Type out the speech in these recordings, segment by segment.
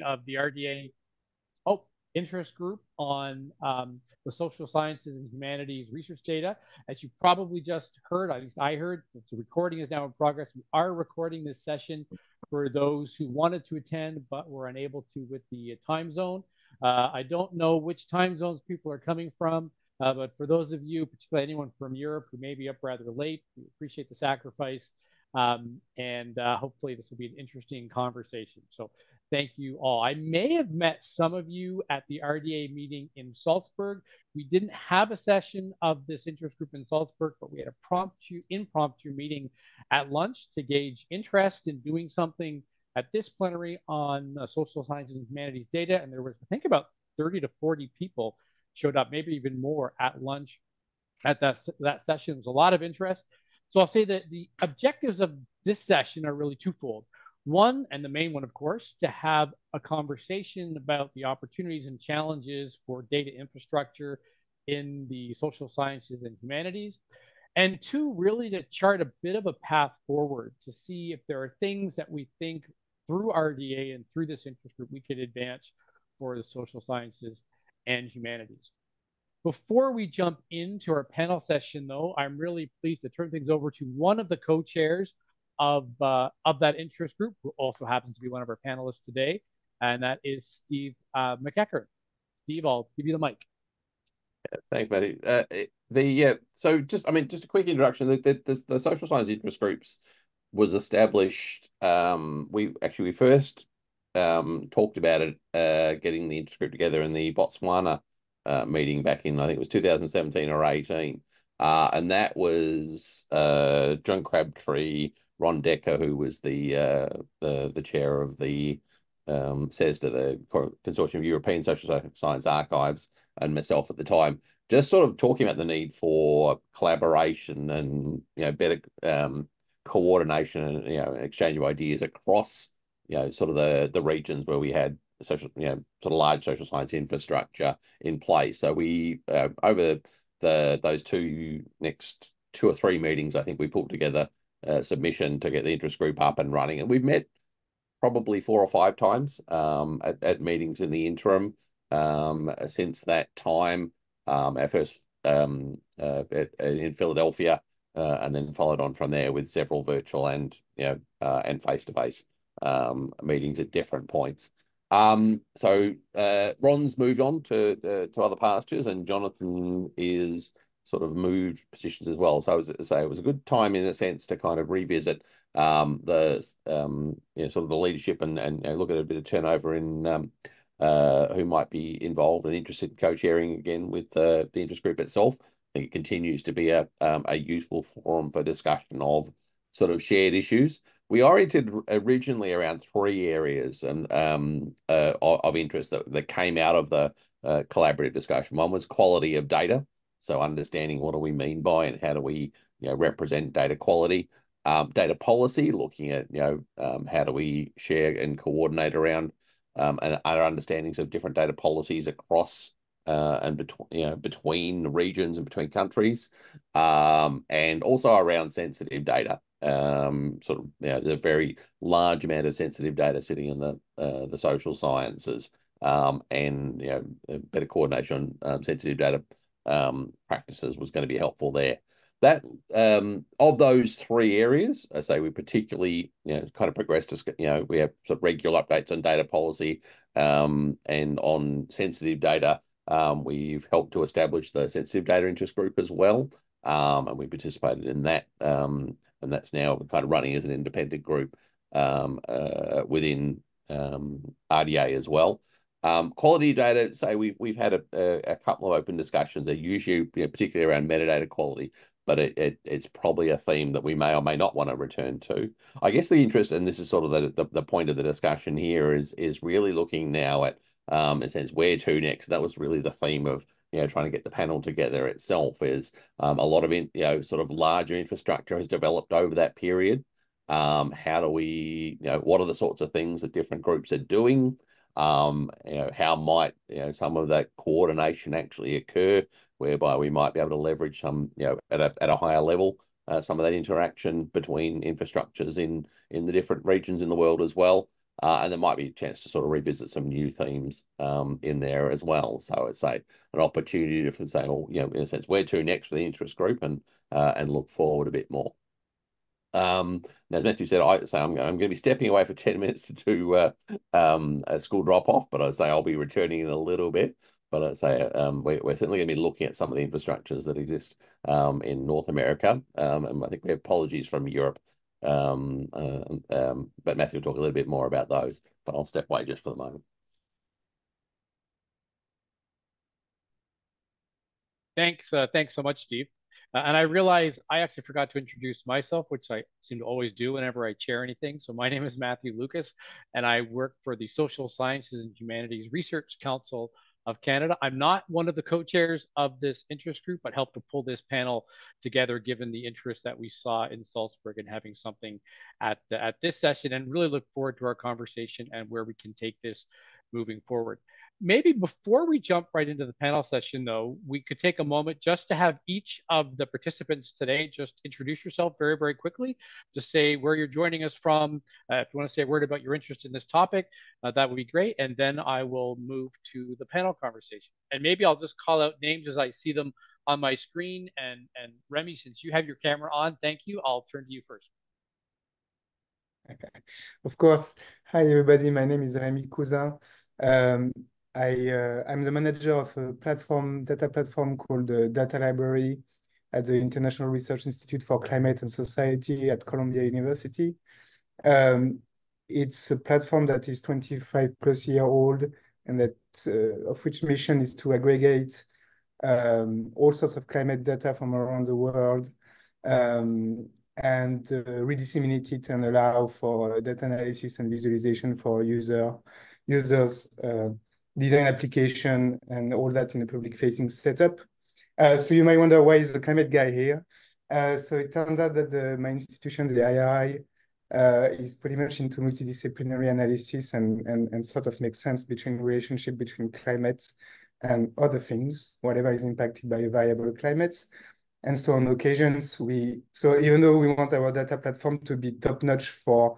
of the RDA interest group on the social sciences and humanities research data. As you probably just heard, at least I heard, the recording is now in progress. We are recording this session for those who wanted to attend but were unable to with the time zone. I don't know which time zones people are coming from, but for those of you, particularly anyone from Europe who may be up rather late, we appreciate the sacrifice. And hopefully this will be an interesting conversation. So thank you all. I may have met some of you at the RDA meeting in Salzburg. We didn't have a session of this interest group in Salzburg, but we had a impromptu meeting at lunch to gauge interest in doing something at this plenary on social sciences and humanities data. And there was, I think, about 30 to 40 people showed up, maybe even more at lunch at that session. There was a lot of interest. So I'll say that the objectives of this session are really twofold. One, and the main one, of course, to have a conversation about the opportunities and challenges for data infrastructure in the social sciences and humanities. And two, really to chart a bit of a path forward to see if there are things that we think through RDA and through this interest group we could advance for the social sciences and humanities. Before we jump into our panel session, though, I'm really pleased to turn things over to one of the co-chairs of that interest group, who also happens to be one of our panelists today, and that is Steve McEachern. Steve, I'll give you the mic. Thanks, Matthew. So just a quick introduction. The social science interest groups was established. We first talked about it, getting the interest group together in the Botswana meeting back in, I think it was 2017 or 18. And that was John Crabtree, Ron Decker, who was the chair of the CESDA, the Consortium of European Social Science Archives, and myself at the time, just sort of talking about the need for collaboration and better coordination and exchange of ideas across sort of the regions where we had social sort of large social science infrastructure in place. So we over those next two or three meetings, I think we pulled together a submission to get the interest group up and running, and we've met probably 4 or 5 times at meetings in the interim since that time. Our first in Philadelphia, and then followed on from there with several virtual and face-to-face meetings at different points. So Ron's moved on to other pastures, and Jonathan is sort of moved positions as well. So it was a good time in a sense to kind of revisit sort of the leadership and look at a bit of turnover in who might be involved and interested in co-chairing again with the interest group itself. I think it continues to be a useful forum for discussion of sort of shared issues. We oriented originally around 3 areas of interest that came out of the collaborative discussion. One was quality of data, so understanding what do we mean by and how do we represent data quality. Data policy, looking at how do we share and coordinate around and our understandings of different data policies across and between regions and between countries, and also around sensitive data. There's a very large amount of sensitive data sitting in the social sciences, and better coordination on sensitive data practices was going to be helpful there. That of those 3 areas, I say we particularly kind of progressed to we have sort of regular updates on data policy, and on sensitive data. We've helped to establish the sensitive data interest group as well, and we participated in that, and that's now kind of running as an independent group within RDA as well. Quality data, say we've had a couple of open discussions. They're usually particularly around metadata quality, but it's probably a theme that we may or may not want to return to. I guess the interest, and this is sort of the point of the discussion here, is really looking now at in a sense where to next. That was really the theme of trying to get the panel together itself. Is a lot of sort of larger infrastructure has developed over that period. How do we what are the sorts of things that different groups are doing? How might some of that coordination actually occur, whereby we might be able to leverage some at a higher level some of that interaction between infrastructures in the different regions in the world as well. and there might be a chance to sort of revisit some new themes in there as well. So it's an opportunity to say, well, in a sense, where to next for the interest group and look forward a bit more. As Matthew said, I'm going to be stepping away for 10 minutes to do a school drop off, but I say I'll be returning in a little bit. But I say we're certainly going to be looking at some of the infrastructures that exist in North America, and I think we have apologies from Europe. But Matthew will talk a little bit more about those. But I'll step away just for the moment. Thanks so much, Steve. And I realize I actually forgot to introduce myself, which I seem to always do whenever I chair anything. So my name is Matthew Lucas, and I work for the Social Sciences and Humanities Research Council of Canada. I'm not one of the co-chairs of this interest group, but helped to pull this panel together, given the interest that we saw in Salzburg and having something at this session, and really look forward to our conversation and where we can take this moving forward. Maybe before we jump right into the panel session, though, we could take a moment just to have each of the participants today just introduce yourself very, very quickly, to say where you're joining us from. If you want to say a word about your interest in this topic, that would be great. And then I will move to the panel conversation. And maybe I'll just call out names as I see them on my screen. And Remy, since you have your camera on, thank you. I'll turn to you first. Of course. Hi, everybody. My name is Remy Cousin. Um, I'm the manager of a data platform called Data Library at the International Research Institute for Climate and Society at Columbia University. Um, it's a platform that is 25 plus year old, and that of which mission is to aggregate all sorts of climate data from around the world, um, and redisseminate it and allow for data analysis and visualization for users, design application, and all that in a public-facing setup. So you might wonder, why is the climate guy here? So it turns out that my institution, the IRI, is pretty much into multidisciplinary analysis and sort of makes sense between relationship between climate and other things, whatever is impacted by a variable climate. And so on occasions, so even though we want our data platform to be top-notch for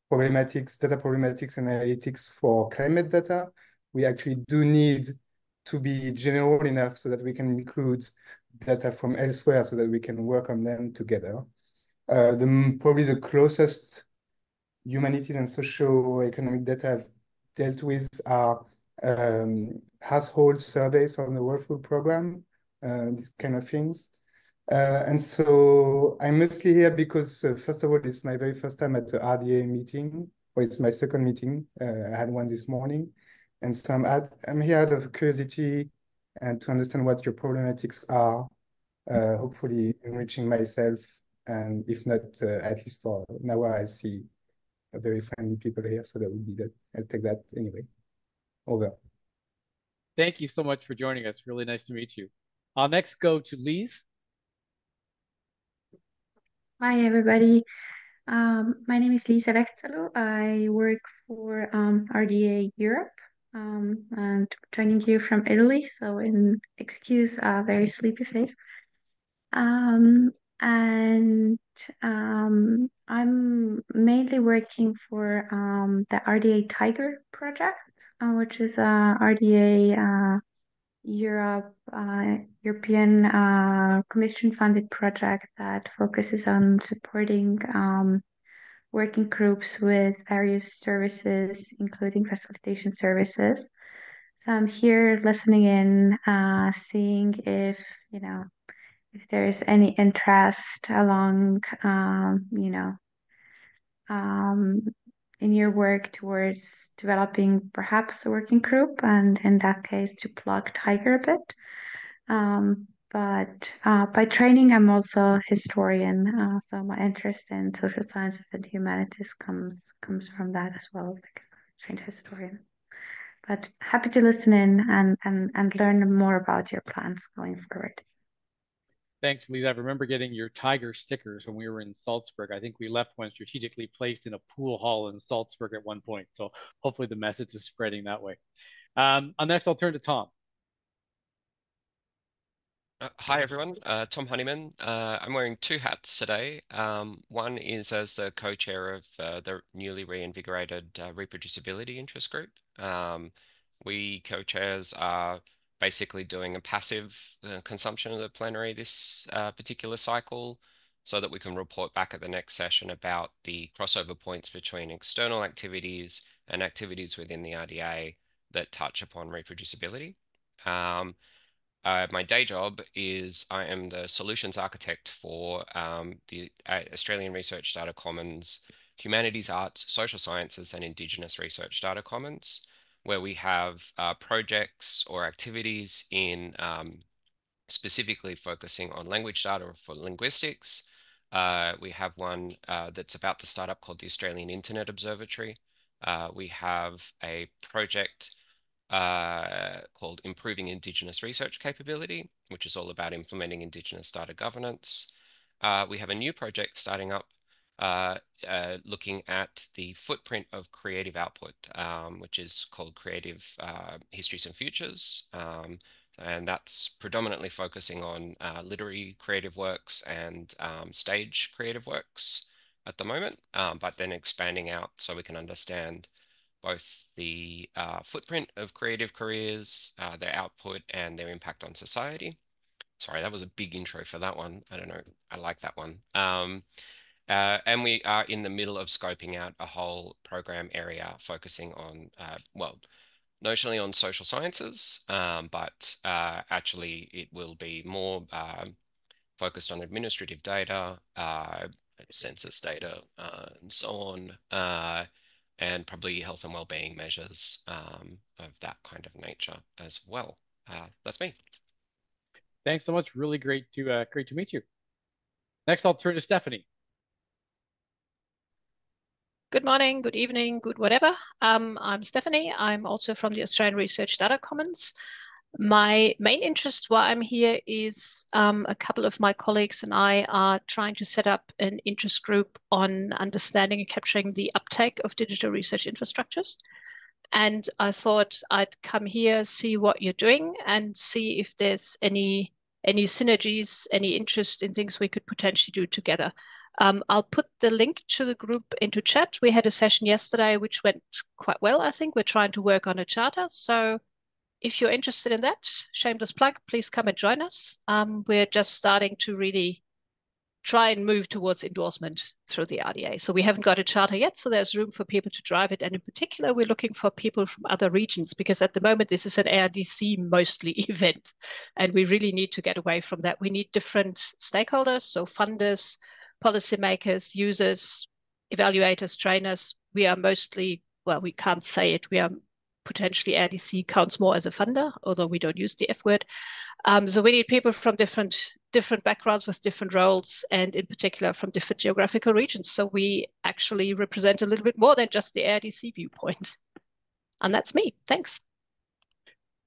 data problematics and analytics for climate data, we actually do need to be general enough so that we can include data from elsewhere so that we can work on them together. Probably the closest humanities and socio-economic data I've dealt with are household surveys from the World Food Program, these kind of things. And so I'm mostly here because, first of all, it's my very first time at the RDA meeting, or it's my second meeting. I had one this morning. And so I'm here out of curiosity and to understand what your problematics are, hopefully enriching myself. And if not, at least for now, I see very friendly people here. So that would be that. I'll take that anyway. Over. Thank you so much for joining us. Really nice to meet you. I'll next go to Lise. Hi, everybody. My name is Lisa Lehtsalu. I work for RDA Europe, and joining you from Italy, so excuse a very sleepy face. And I'm mainly working for the RDA Tiger project, which is a RDA European Commission funded project that focuses on supporting working groups with various services, including facilitation services. So I'm here listening in, seeing if there's any interest along, um, in your work towards developing perhaps a working group, and in that case, to plug Tiger a bit. But by training, I'm also a historian, so my interest in social sciences and humanities comes from that as well, because I'm a trained historian. But happy to listen in and learn more about your plans going forward. Thanks, Lisa. I remember getting your tiger stickers when we were in Salzburg. I think we left one strategically placed in a pool hall in Salzburg at one point. So hopefully the message is spreading that way. Next, I'll turn to Tom. Hi everyone, Tom Honeyman. I'm wearing two hats today. One is as the co-chair of the newly reinvigorated reproducibility interest group. We co-chairs are basically doing a passive consumption of the plenary this particular cycle so that we can report back at the next session about the crossover points between external activities and activities within the RDA that touch upon reproducibility. My day job is I am the solutions architect for the Australian Research Data Commons Humanities, Arts, Social Sciences, and Indigenous Research Data Commons, where we have projects or activities in specifically focusing on language data for linguistics. We have one that's about to start up called the Australian Internet Observatory. We have a project called Improving Indigenous Research Capability, which is all about implementing Indigenous data governance. We have a new project starting up looking at the footprint of creative output, which is called Creative Histories and Futures. And that's predominantly focusing on literary creative works and stage creative works at the moment, but then expanding out so we can understand both the footprint of creative careers, their output, and their impact on society. Sorry, that was a big intro for that one. I don't know. I like that one. And we are in the middle of scoping out a whole program area focusing on, well, notionally on social sciences, but actually it will be more focused on administrative data, census data, and so on, and probably health and well-being measures of that kind of nature as well. That's me. Thanks so much. Really great to meet you. Next, I'll turn to Stephanie. Good morning, good evening, good whatever. I'm Stephanie. I'm also from the Australian Research Data Commons. My main interest while I'm here is a couple of my colleagues and I are trying to set up an interest group on understanding and capturing the uptake of digital research infrastructures. And I thought I'd come here, see what you're doing, and see if there's any synergies, any interest in things we could potentially do together. I'll put the link to the group into chat. We had a session yesterday which went quite well, I think. We're trying to work on a charter. So if you're interested in that, shameless plug, please come and join us. We're just starting to really try and move towards endorsement through the RDA. So we haven't got a charter yet, so there's room for people to drive it. And in particular, we're looking for people from other regions because at the moment, this is an ARDC mostly event. And we really need to get away from that. We need different stakeholders, so funders, policymakers, users, evaluators, trainers. We are mostly, well, we can't say it. We are potentially ARDC counts more as a funder, although we don't use the F word. So we need people from different backgrounds with different roles, and in particular from different geographical regions. So we actually represent a little bit more than just the ARDC viewpoint. And that's me. Thanks.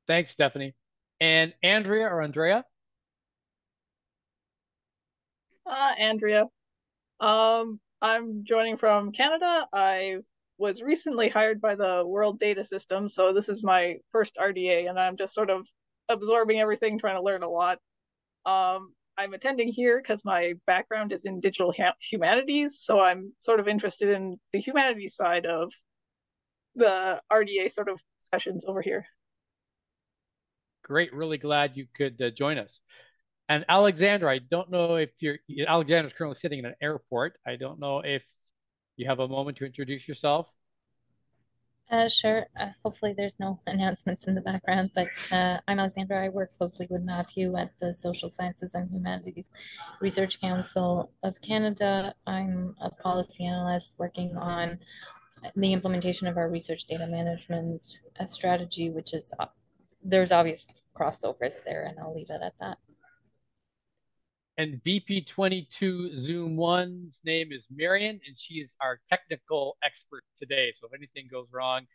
Thanks, Stephanie. And Andrea or Andrea? Andrea. I'm joining from Canada. I was recently hired by the World Data System, so this is my first RDA, and I'm just sort of absorbing everything, trying to learn a lot. I'm attending here because my background is in digital humanities, so I'm sort of interested in the humanities side of the RDA sort of sessions over here. Great, really glad you could join us. And Alexandra, I don't know if Alexandra's currently sitting in an airport. I don't know if you have a moment to introduce yourself. Sure. Hopefully there's no announcements in the background, but I'm Alexandra. I work closely with Matthew at the Social Sciences and Humanities Research Council of Canada. I'm a policy analyst working on the implementation of our research data management strategy, which is, there's obvious crossovers there, and I'll leave it at that. And VP22 Zoom 1's name is Marion, and she's our technical expert today. So if anything goes wrong,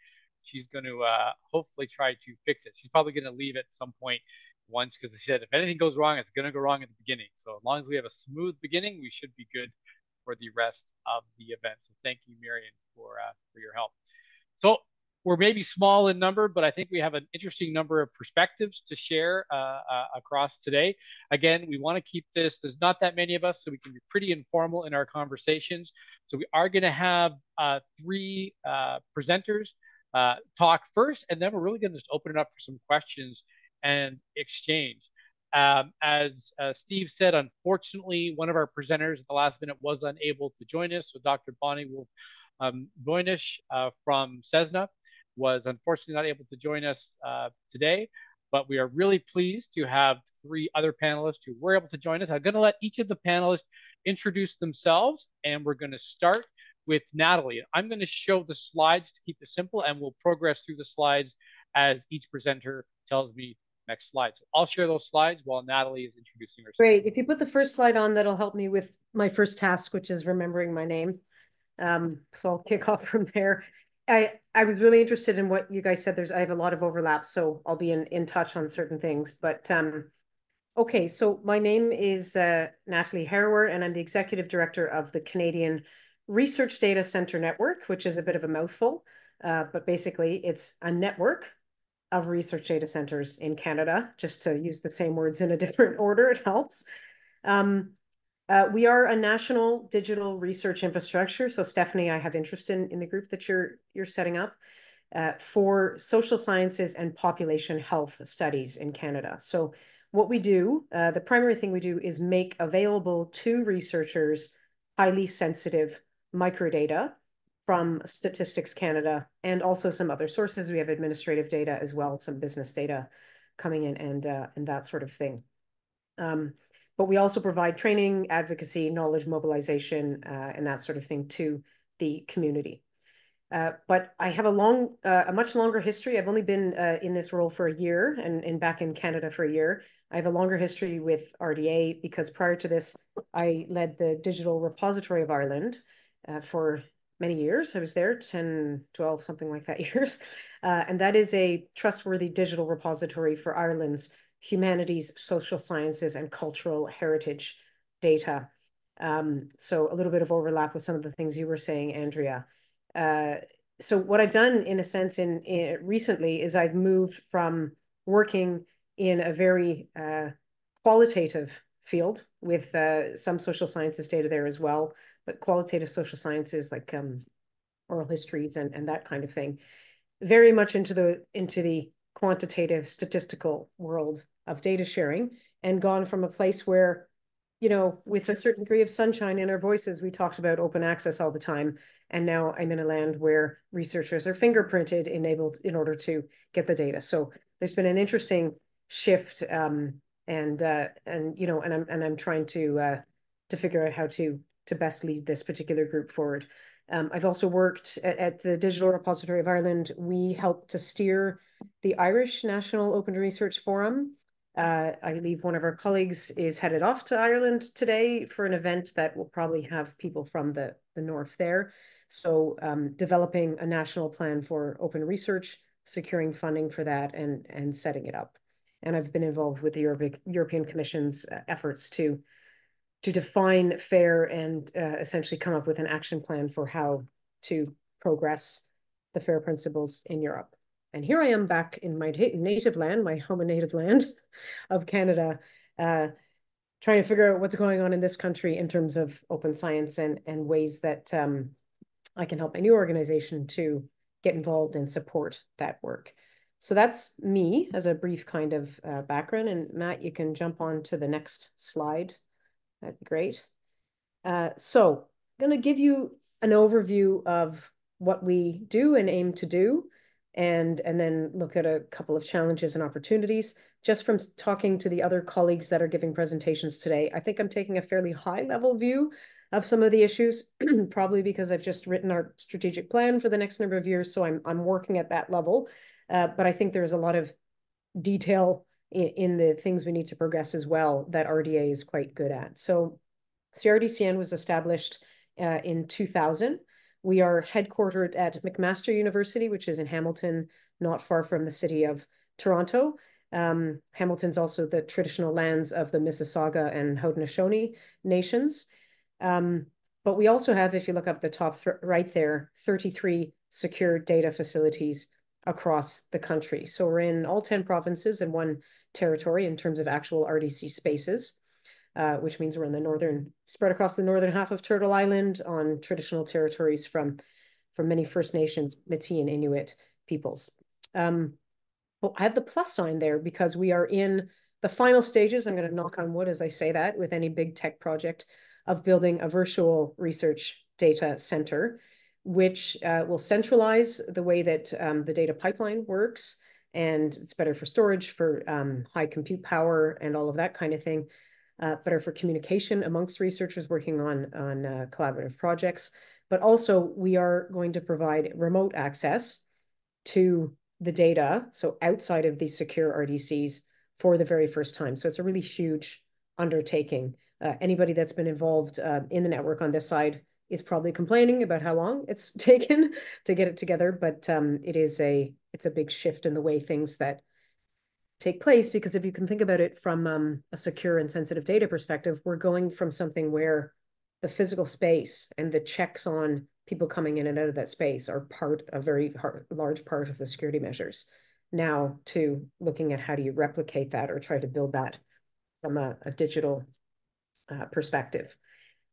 she's going to hopefully try to fix it. She's probably going to leave at some point once because she said if anything goes wrong, it's going to go wrong at the beginning. So as long as we have a smooth beginning, we should be good for the rest of the event. So thank you, Marion, for your help. So we're maybe small in number, but I think we have an interesting number of perspectives to share across today. Again, we want to keep this, there's not that many of us, so we can be pretty informal in our conversations. So we are going to have three presenters talk first, and then we're really going to just open it up for some questions and exchange. As Steve said, unfortunately, one of our presenters at the last minute was unable to join us. So Dr. Bonnie Wolf Voynich from CESNA was unfortunately not able to join us today, but we are really pleased to have three other panelists who were able to join us. I'm going to let each of the panelists introduce themselves, and we're going to start with Natalie. I'm going to show the slides to keep it simple, and we'll progress through the slides as each presenter tells me next slide. So I'll share those slides while Natalie is introducing herself. Great. If you put the first slide on, that'll help me with my first task, which is remembering my name. So I'll kick off from there. I was really interested in what you guys said. I have a lot of overlap, so I'll be in touch on certain things. But okay, so my name is Natalie Harrower, and I'm the Executive Director of the Canadian Research Data Centre Network, which is a bit of a mouthful, but basically it's a network of research data centers in Canada, just to use the same words in a different order, it helps. We are a national digital research infrastructure. So Stephanie, I have interest in the group that you're setting up for social sciences and population health studies in Canada. So what we do, the primary thing we do is make available to researchers highly sensitive microdata from Statistics Canada and also some other sources. We have administrative data as well, some business data coming in and that sort of thing. But we also provide training, advocacy, knowledge mobilization, and that sort of thing to the community. But I have a much longer history. I've only been in this role for a year and back in Canada for a year. I have a longer history with RDA because prior to this, I led the Digital Repository of Ireland for many years. I was there 10, 12, something like that years. And that is a trustworthy digital repository for Ireland's humanities, social sciences, and cultural heritage data. So a little bit of overlap with some of the things you were saying, Andrea. So what I've done in a sense recently is I've moved from working in a very qualitative field with some social sciences data there as well, but qualitative social sciences like oral histories and that kind of thing, very much into the quantitative statistical world of data sharing, and gone from a place where, you know, with a certain degree of sunshine in our voices, we talked about open access all the time. And now I'm in a land where researchers are fingerprinted enabled in order to get the data. So there's been an interesting shift, and you know, and I'm trying to figure out how to best lead this particular group forward. I've also worked at the Digital Repository of Ireland. We helped to steer the Irish National Open Research Forum. I believe one of our colleagues is headed off to Ireland today for an event that will probably have people from the north there. So developing a national plan for open research, securing funding for that, and setting it up. And I've been involved with the European Commission's efforts to define FAIR and essentially come up with an action plan for how to progress the FAIR principles in Europe. And here I am back in my native land, my home and native land of Canada, trying to figure out what's going on in this country in terms of open science and ways that I can help my new organization to get involved and support that work. So that's me as a brief kind of background. And Matt, you can jump on to the next slide. That'd be great. So I'm going to give you an overview of what we do and aim to do, and then look at a couple of challenges and opportunities. Just from talking to the other colleagues that are giving presentations today, I think I'm taking a fairly high-level view of some of the issues, probably because I've just written our strategic plan for the next number of years, so I'm working at that level. But I think there's a lot of detail in the things we need to progress as well that RDA is quite good at. So CRDCN was established in 2000. We are headquartered at McMaster University, which is in Hamilton, not far from the city of Toronto. Hamilton's also the traditional lands of the Mississauga and Haudenosaunee nations. But we also have, if you look up the top right there, 33 secure data facilities across the country. So we're in all 10 provinces and 1 territory in terms of actual RDC spaces, which means we're in the spread across the northern half of Turtle Island on traditional territories from many First Nations, Métis and Inuit peoples. Well, I have the plus sign there because we are in the final stages. I'm going to knock on wood as I say that with any big tech project of building a virtual research data center, which will centralize the way that the data pipeline works. And it's better for storage, for high compute power and all of that kind of thing. Better for communication amongst researchers working on collaborative projects. But also we are going to provide remote access to the data, so outside of these secure RDCs for the very first time. So it's a really huge undertaking. Anybody that's been involved in the network on this side is probably complaining about how long it's taken to get it together, but it's a big shift in the way things that take place, because if you can think about it from a secure and sensitive data perspective, we're going from something where the physical space and the checks on people coming in and out of that space are a very large part of the security measures, now to looking at how do you replicate that or try to build that from a digital perspective.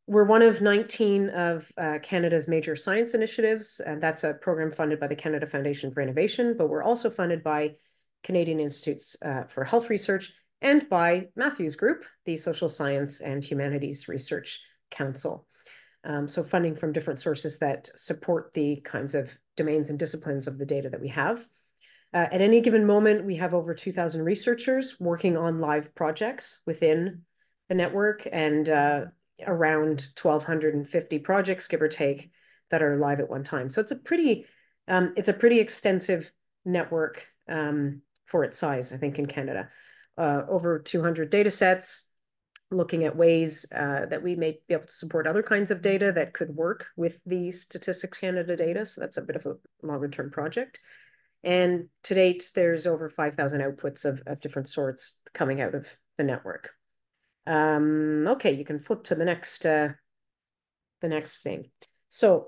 We're one of 19 of Canada's major science initiatives, and that's a program funded by the Canada Foundation for Innovation, but we're also funded by Canadian Institutes for Health Research and by Matthew's group, the Social Science and Humanities Research Council. So funding from different sources that support the kinds of domains and disciplines of the data that we have. At any given moment, we have over 2,000 researchers working on live projects within the network, and around 1,250 projects, give or take, that are live at one time. So it's a pretty extensive network for its size, I think, in Canada. Over 200 data sets, looking at ways that we may be able to support other kinds of data that could work with the Statistics Canada data. So that's a bit of a longer term project. And to date, there's over 5,000 outputs of different sorts coming out of the network. Okay, you can flip to the next thing. So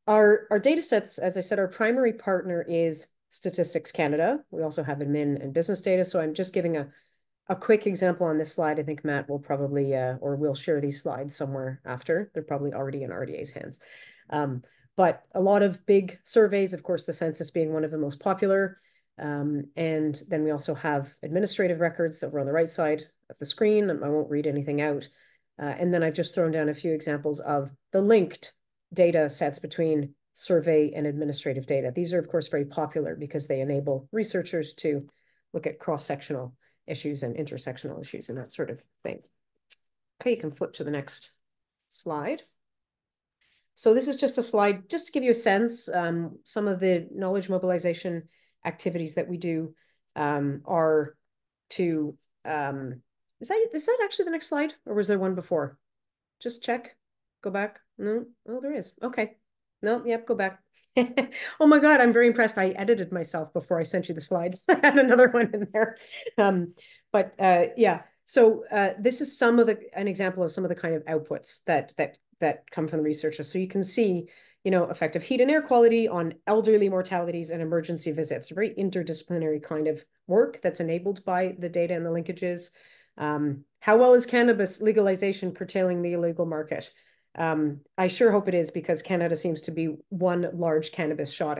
our data sets, as I said, our primary partner is Statistics Canada. We also have admin and business data. So I'm just giving a quick example on this slide. I think Matt will probably, or will share these slides somewhere after. They're probably already in RDA's hands. But a lot of big surveys, of course, the census being one of the most popular. And then we also have administrative records over on the right side of the screen. I won't read anything out. And then I've just thrown down a few examples of the linked data sets between survey and administrative data. These are, of course, very popular because they enable researchers to look at cross-sectional issues and intersectional issues and that sort of thing. Okay, you can flip to the next slide. So this is just a slide just to give you a sense. Some of the knowledge mobilization activities that we do are to, is that actually the next slide, or was there one before? Just check, go back. No, oh, there is. Okay. No, yep, go back. Oh my God, I'm very impressed. I edited myself before I sent you the slides. I had another one in there. Yeah, so this is an example of some of the kind of outputs that come from the researchers. So you can see, effective heat and air quality on elderly mortalities and emergency visits. A very interdisciplinary kind of work that's enabled by the data and the linkages. How well is cannabis legalization curtailing the illegal market? I sure hope it is, because Canada seems to be one large cannabis shop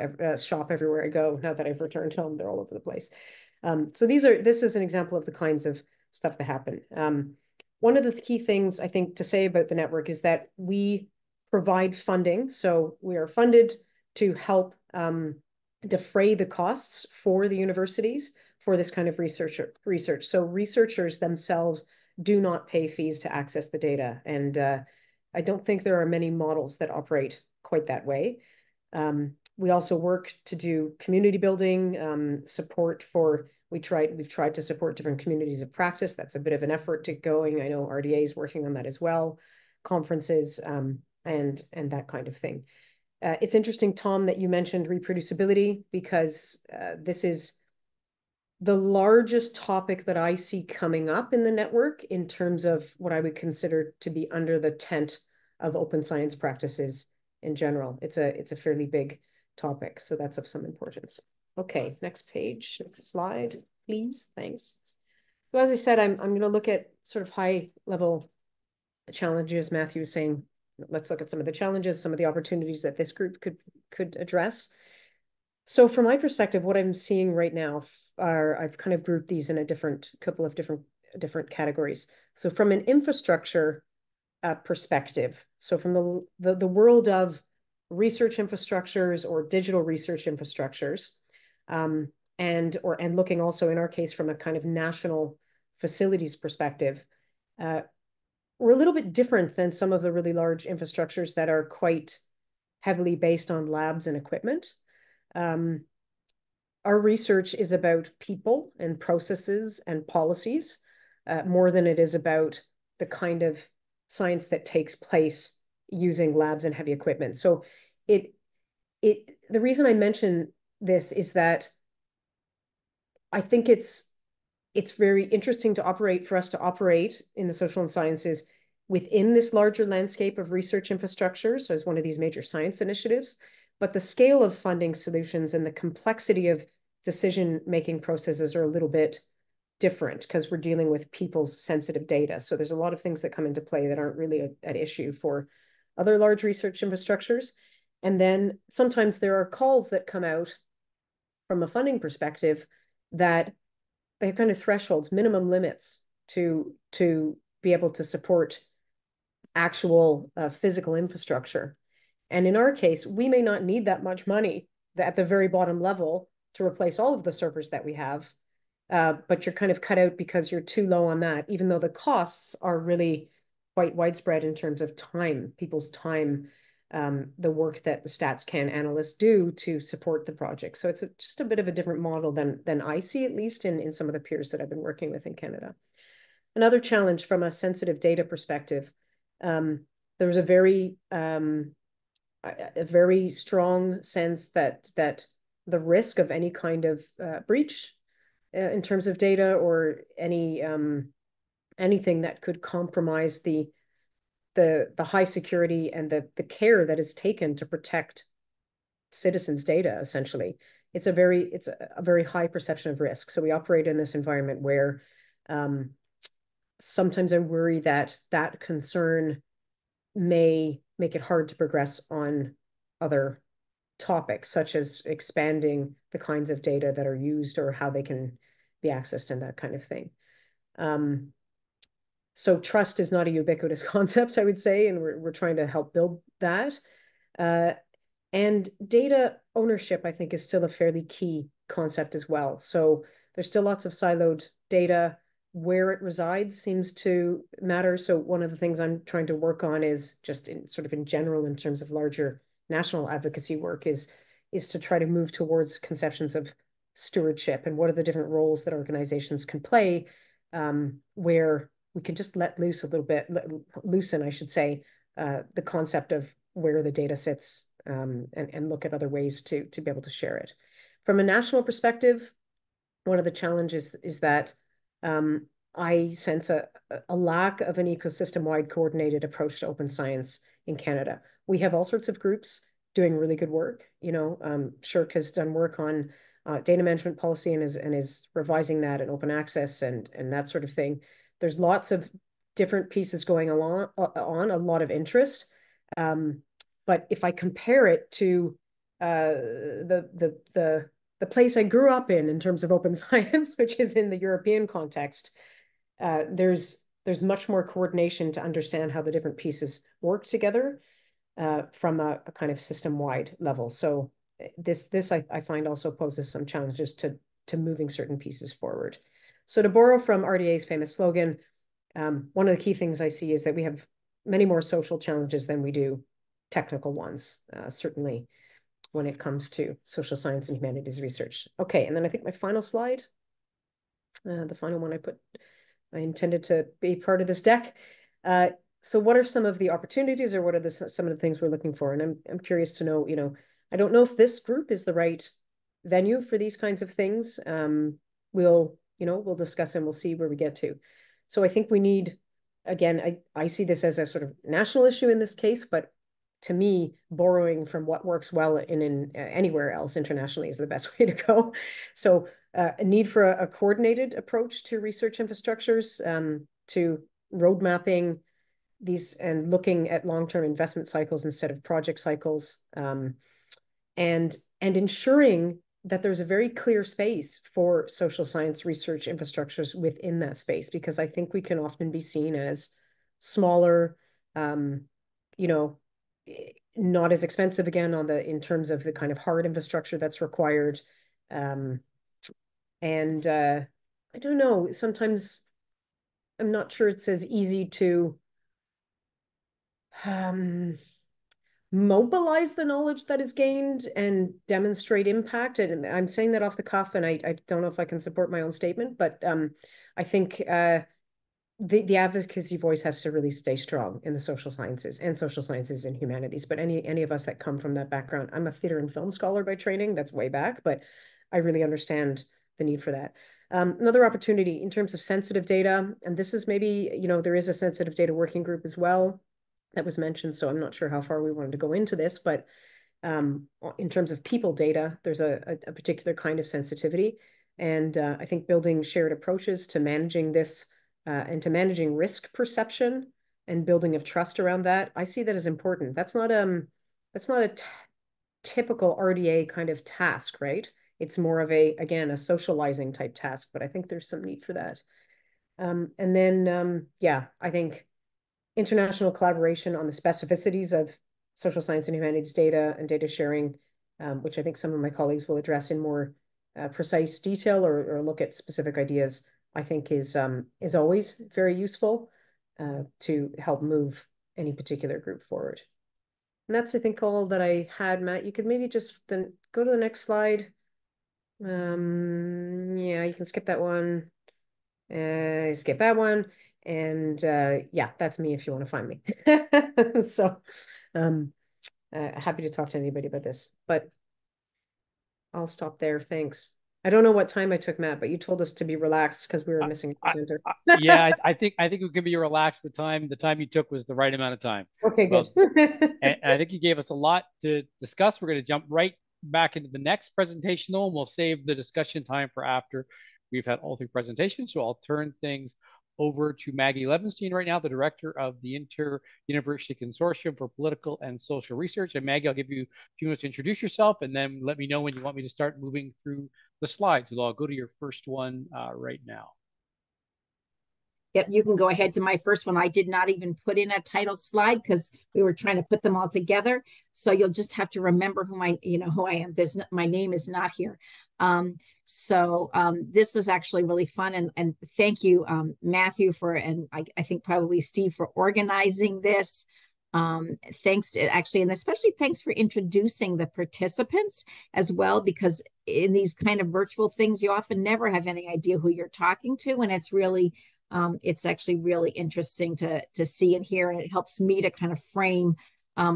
everywhere I go. Now that I've returned home, they're all over the place. So this is an example of the kinds of stuff that happen. One of the key things I think to say about the network is that we provide funding. So we are funded to help defray the costs for the universities for this kind of research. So researchers themselves do not pay fees to access the data. And I don't think there are many models that operate quite that way. We also work to do community building, support for, we've tried to support different communities of practice. That's a bit of an effort to going. I know RDA is working on that as well, conferences and that kind of thing. It's interesting, Tom, that you mentioned reproducibility, because this is the largest topic that I see coming up in the network in terms of what I would consider to be under the tent of open science practices in general. It's a fairly big topic, so that's of some importance. Okay, next page, next slide, please. Thanks. So as I said, I'm going to look at sort of high level challenges. Matthew was saying, let's look at some of the challenges, some of the opportunities that this group could address. So from my perspective, what I'm seeing right now are, I've kind of grouped these in a couple of different categories. So from an infrastructure perspective, so from the world of research infrastructures or digital research infrastructures, and looking also in our case from a kind of national facilities perspective, we're a little bit different than some of the really large infrastructures that are quite heavily based on labs and equipment. Our research is about people and processes and policies, more than it is about the kind of science that takes place using labs and heavy equipment. So the reason I mention this is that I think it's very interesting for us to operate in the social and sciences within this larger landscape of research infrastructures as one of these major science initiatives. But the scale of funding solutions and the complexity of decision-making processes are a little bit different because we're dealing with people's sensitive data. So there's a lot of things that come into play that aren't really at issue for other large research infrastructures. And then sometimes there are calls that come out from a funding perspective that they have kind of thresholds, minimum limits to be able to support actual physical infrastructure. And in our case, we may not need that much money at the very bottom level to replace all of the servers that we have, but you're kind of cut out because you're too low on that, even though the costs are really quite widespread in terms of time, people's time, the work that the StatsCan analysts do to support the project. So it's just a bit of a different model than I see, at least in some of the peers that I've been working with in Canada. Another challenge from a sensitive data perspective, there's a very strong sense that the risk of any kind of breach in terms of data or anything that could compromise the high security and the care that is taken to protect citizens' data, essentially. It's a very high perception of risk. So we operate in this environment where sometimes I worry that concern may make it hard to progress on other topics, such as expanding the kinds of data that are used or how they can be accessed and that kind of thing. So trust is not a ubiquitous concept, I would say, and we're trying to help build that. And data ownership, I think, is still a fairly key concept as well. So there's still lots of siloed data. Where it resides seems to matter. So one of the things I'm trying to work on is just in general, in terms of larger national advocacy work, is to try to move towards conceptions of stewardship and what are the different roles that organizations can play, where we can just let loose a little bit, loosen, I should say, the concept of where the data sits, and look at other ways to be able to share it. From a national perspective, one of the challenges is that I sense a lack of an ecosystem-wide coordinated approach to open science in Canada. We have all sorts of groups doing really good work. Shirk has done work on data management policy and is revising that and open access and that sort of thing. There's lots of different pieces going on, a lot of interest. But if I compare it to the place I grew up in terms of open science, which is in the European context, there's much more coordination to understand how the different pieces work together from a kind of system-wide level. So this I find also poses some challenges to moving certain pieces forward. So to borrow from RDA's famous slogan, one of the key things I see is that we have many more social challenges than we do technical ones, certainly when it comes to social science and humanities research. Okay, and then I think my final slide, the final one I intended to be part of this deck. So what are some of the opportunities, or what are some of the things we're looking for? And I'm curious to know, I don't know if this group is the right venue for these kinds of things. We'll discuss and we'll see where we get to. So I think we need, again, I see this as a sort of national issue in this case, but to me, borrowing from what works well in anywhere else internationally is the best way to go. So a need for a coordinated approach to research infrastructures, to road mapping these and looking at long-term investment cycles instead of project cycles, and ensuring that there's a very clear space for social science research infrastructures within that space, because I think we can often be seen as smaller, you know, not as expensive again in terms of the kind of hard infrastructure that's required. And I don't know, sometimes I'm not sure it's as easy to mobilize the knowledge that is gained and demonstrate impact. And I'm saying that off the cuff, and I don't know if I can support my own statement, but I think the advocacy voice has to really stay strong in the social sciences and humanities. But any of us that come from that background, I'm a theater and film scholar by training, that's way back, but I really understand the need for that. Another opportunity in terms of sensitive data, and this is maybe, there is a sensitive data working group as well that was mentioned, so I'm not sure how far we wanted to go into this, but in terms of people data, there's a particular kind of sensitivity. And I think building shared approaches to managing this and to managing risk perception and building of trust around that, I see that as important. That's not a typical RDA kind of task, right? It's more of again, a socializing type task, but I think there's some need for that. And then, yeah, I think international collaboration on the specificities of social science and humanities data and data sharing, which I think some of my colleagues will address in more precise detail or look at specific ideas, I think is always very useful to help move any particular group forward. And that's, I think, all that I had, Matt. You could maybe just then go to the next slide. Yeah, you can skip that one. Skip that one. And yeah, that's me if you want to find me. So happy to talk to anybody about this, but I'll stop there. Thanks. I don't know what time I took, Matt, but you told us to be relaxed because we were missing a presenter. Yeah, I think we can be relaxed with time. The time you took was the right amount of time. Okay, good. And I think you gave us a lot to discuss. We're going to jump right back into the next presentation, though, and we'll save the discussion time for after we've had all three presentations. So I'll turn things over to Maggie Levenstein right now, the director of the Inter-University Consortium for Political and Social Research. And Maggie, I'll give you a few minutes to introduce yourself, and then let me know when you want me to start moving through the slides. So I'll go to your first one right now. Yep, you can go ahead to my first one. I did not even put in a title slide because we were trying to put them all together. So you'll just have to remember who I am. My name is not here. This is actually really fun. And thank you, Matthew, and I think probably Steve for organizing this. Thanks, actually, and especially thanks for introducing the participants as well, because in these kind of virtual things, you often never have any idea who you're talking to. And it's actually really interesting to see and hear, and it helps me to kind of frame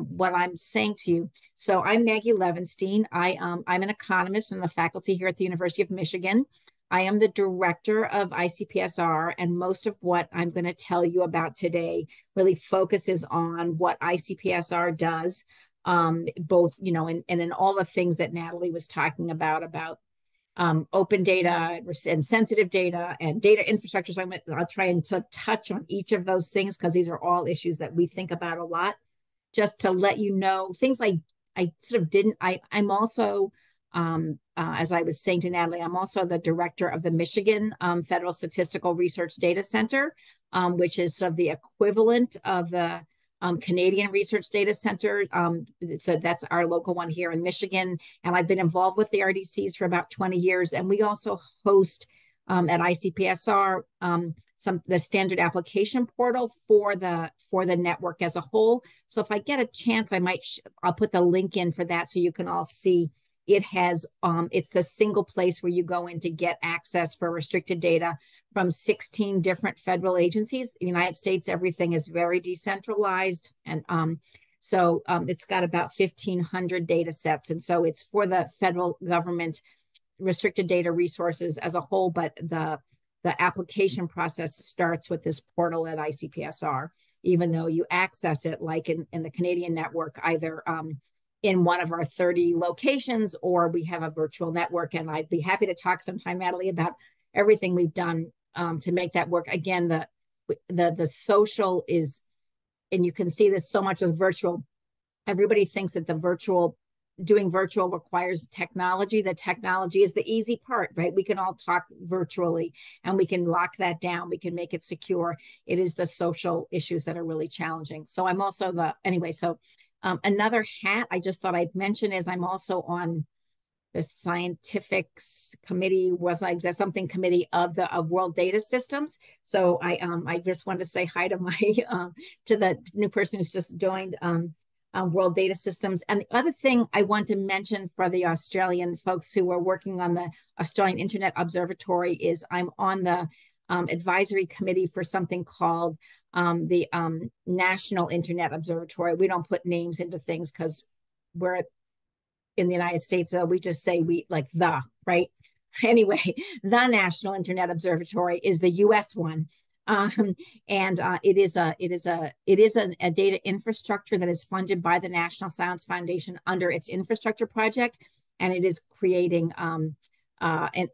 what I'm saying to you. So I'm Maggie Levenstein. I'm an economist in the faculty here at the University of Michigan. I am the director of ICPSR, and most of what I'm going to tell you about today really focuses on what ICPSR does, both, and in all the things that Natalie was talking about open data and sensitive data and data infrastructure. So I'll try and touch on each of those things because these are all issues that we think about a lot. Just to let you know, things I sort of didn't, I'm also, as I was saying to Natalie, I'm also the director of the Michigan Federal Statistical Research Data Center, which is sort of the equivalent of the Canadian Research Data Center. So that's our local one here in Michigan. And I've been involved with the RDCs for about 20 years. And we also host at ICPSR the standard application portal for the network as a whole. So if I get a chance, I'll put the link in for that so you can all see. It has, it's the single place where you go in to get access for restricted data from 16 different federal agencies. In the United States, everything is very decentralized. And so it's got about 1,500 data sets. And so it's for the federal government restricted data resources as a whole, but the application process starts with this portal at ICPSR. even though you access it, like in the Canadian network, either in one of our 30 locations, or we have a virtual network. And I'd be happy to talk sometime, Natalie, about everything we've done to make that work. Again, the social is, and you can see this so much with virtual. Everybody thinks that doing virtual requires technology. The technology is the easy part, right? We can all talk virtually and we can lock that down. We can make it secure. It is the social issues that are really challenging. So I'm also another hat I just thought I'd mention is I'm also on the scientific committee, something committee of World Data Systems. So I just wanted to say hi to my to the new person who's just joined World Data Systems. And the other thing I want to mention for the Australian folks who are working on the Australian Internet Observatory is I'm on the advisory committee for something called the National Internet Observatory. We don't put names into things because we're in the United States, we just say right? Anyway, the National Internet Observatory is the U.S. one. It is a data infrastructure that is funded by the National Science Foundation under its infrastructure project, and it is creating an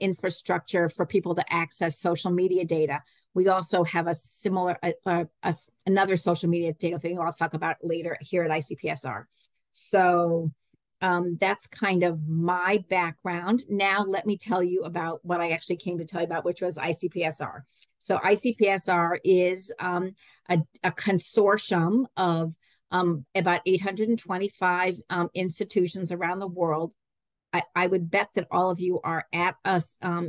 infrastructure for people to access social media data. We also have a similar another social media data thing I'll talk about later here at ICPSR. So that's kind of my background. Now let me tell you about what I actually came to tell you about, which was ICPSR. So ICPSR is a consortium of about 825 institutions around the world. I would bet that all of you are at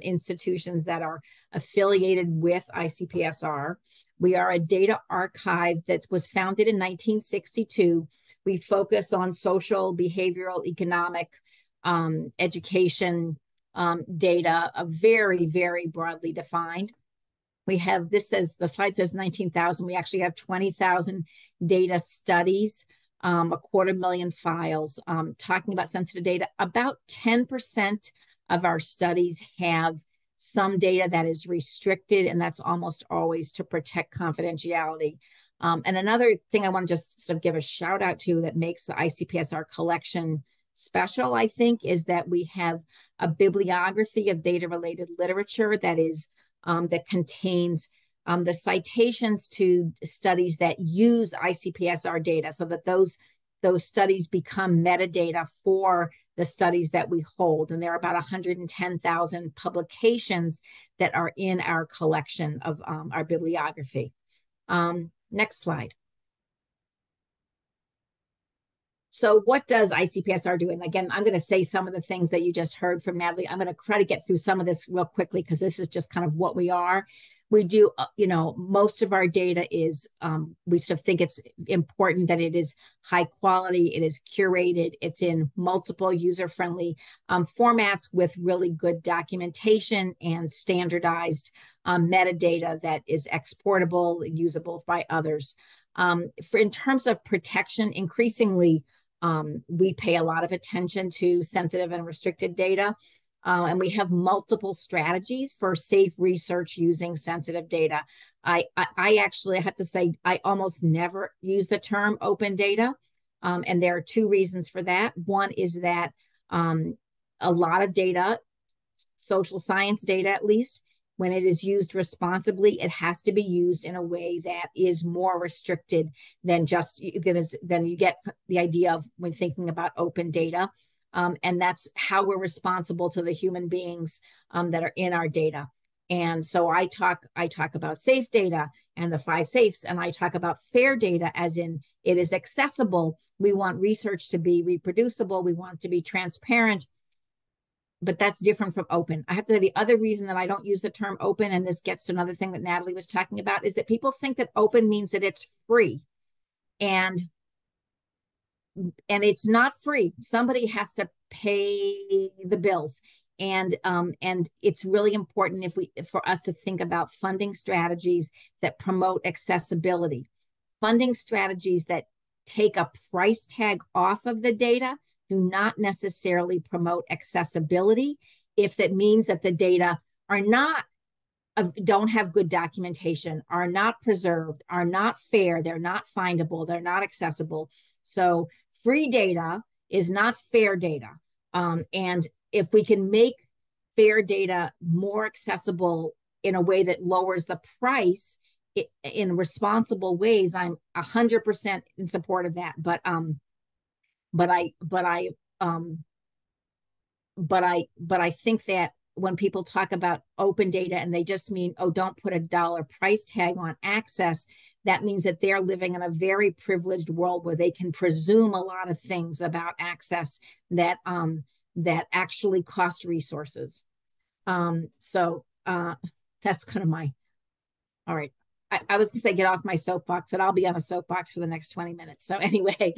institutions that are affiliated with ICPSR. We are a data archive that was founded in 1962. We focus on social, behavioral, economic, education data, very, very broadly defined. We have, the slide says 19,000. We actually have 20,000 data studies, 250,000 files talking about sensitive data. About 10% of our studies have some data that is restricted, and that's almost always to protect confidentiality. And another thing I want to just sort of give a shout out to that makes the ICPSR collection special, I think, is that we have a bibliography of data-related literature that is that contains the citations to studies that use ICPSR data, so that those studies become metadata for the studies that we hold. And there are about 110,000 publications that are in our collection of our bibliography. Next slide. So what does ICPSR do? And again, I'm going to say some of the things that you just heard from Natalie. I'm going to try to get through some of this real quickly because this is just kind of what we are. We do, most of our data is, we sort of think it's important that it is high quality, it is curated, it's in multiple user-friendly formats with really good documentation and standardized metadata that is exportable, usable by others. In terms of protection, increasingly, we pay a lot of attention to sensitive and restricted data. And we have multiple strategies for safe research using sensitive data. I actually have to say, I almost never use the term open data. And there are two reasons for that. One is that a lot of data, social science data at least, when it is used responsibly, it has to be used in a way that is more restricted than than you get the idea of when thinking about open data. And that's how we're responsible to the human beings that are in our data. And so I talk about safe data and the 5 safes, and I talk about fair data as in it is accessible. We want research to be reproducible. We want it to be transparent. But that's different from open. I have to say the other reason that I don't use the term open, and this gets to another thing that Natalie was talking about, is that people think that open means that it's free. And it's not free. Somebody has to pay the bills. And it's really important for us to think about funding strategies that promote accessibility. Funding strategies that take a price tag off of the data do not necessarily promote accessibility if that means that the data are not don't have good documentation, are not preserved, are not fair, they're not findable, they're not accessible. So free data is not fair data. And if we can make fair data more accessible in a way that lowers the price in responsible ways, I'm 100% in support of that. But I think that when people talk about open data and they just mean, oh, don't put a dollar price tag on access, that means that they're living in a very privileged world where they can presume a lot of things about access that actually cost resources. So that's kind of my, all right. I was going to say get off my soapbox, and I'll be on a soapbox for the next 20 minutes. So anyway,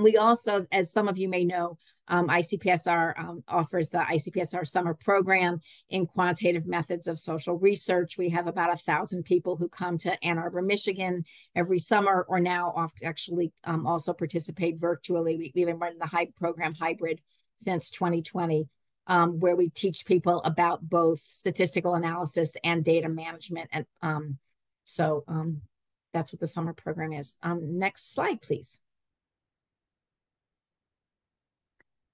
we also, as some of you may know, ICPSR offers the ICPSR summer program in quantitative methods of social research. We have about 1,000 people who come to Ann Arbor, Michigan every summer, or now actually also participate virtually. We've been running the program hybrid since 2020. Where we teach people about both statistical analysis and data management. And so that's what the summer program is. Next slide, please.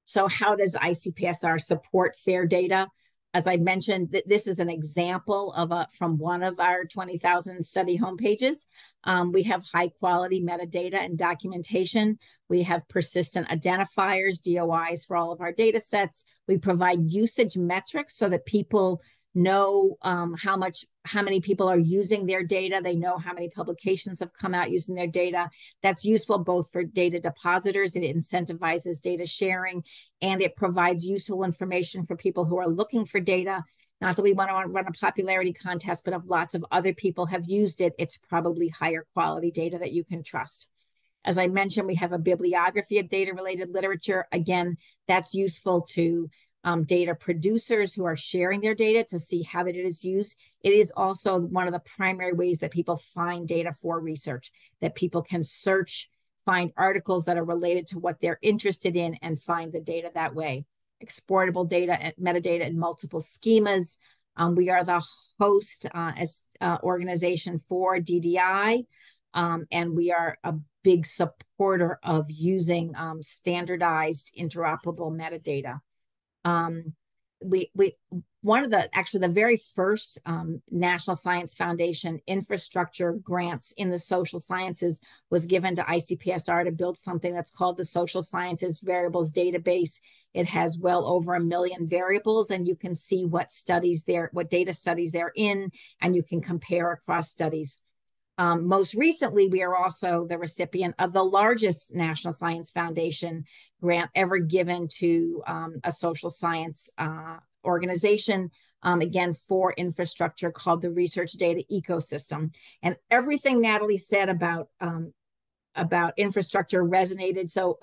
So how does ICPSR support fair data? As I mentioned, this is an example of from one of our 20,000 study homepages. We have high quality metadata and documentation. We have persistent identifiers, DOIs for all of our data sets. We provide usage metrics so that people know how many people are using their data. They know how many publications have come out using their data. That's useful both for data depositors. It incentivizes data sharing, and it provides useful information for people who are looking for data. Not that we want to run a popularity contest, but if lots of other people have used it, it's probably higher quality data that you can trust. As I mentioned, we have a bibliography of data-related literature. Again, that's useful to data producers who are sharing their data to see how that it is used. It is also one of the primary ways that people find data for research, that people can search, find articles that are related to what they're interested in, and find the data that way. Exportable data and metadata in multiple schemas. We are the host organization for DDI, and we are a big supporter of using standardized interoperable metadata. One of the very first National Science Foundation infrastructure grants in the social sciences was given to ICPSR to build something that's called the Social Sciences Variables Database. It has well over 1 million variables, and you can see what data studies they're in, and you can compare across studies. Most recently, we are also the recipient of the largest National Science Foundation grant ever given to a social science organization, again, for infrastructure, called the Research Data Ecosystem. And everything Natalie said about infrastructure resonated. So,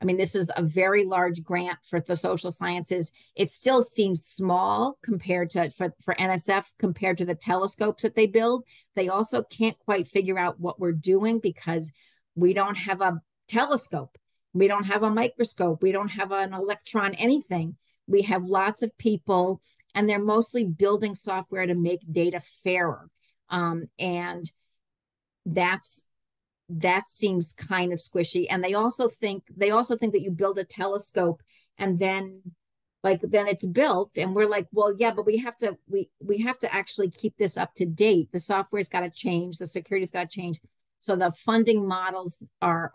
this is a very large grant for the social sciences. It still seems small compared to, for NSF, compared to the telescopes that they build. They also can't quite figure out what we're doing because we don't have a telescope. We don't have a microscope. We don't have an electron anything. We have lots of people, and they're mostly building software to make data fairer. And that seems kind of squishy. And they also think that you build a telescope and then it's built, and we're like, well, yeah, but we have to actually keep this up to date. The software's got to change, the security's got to change. So the funding models are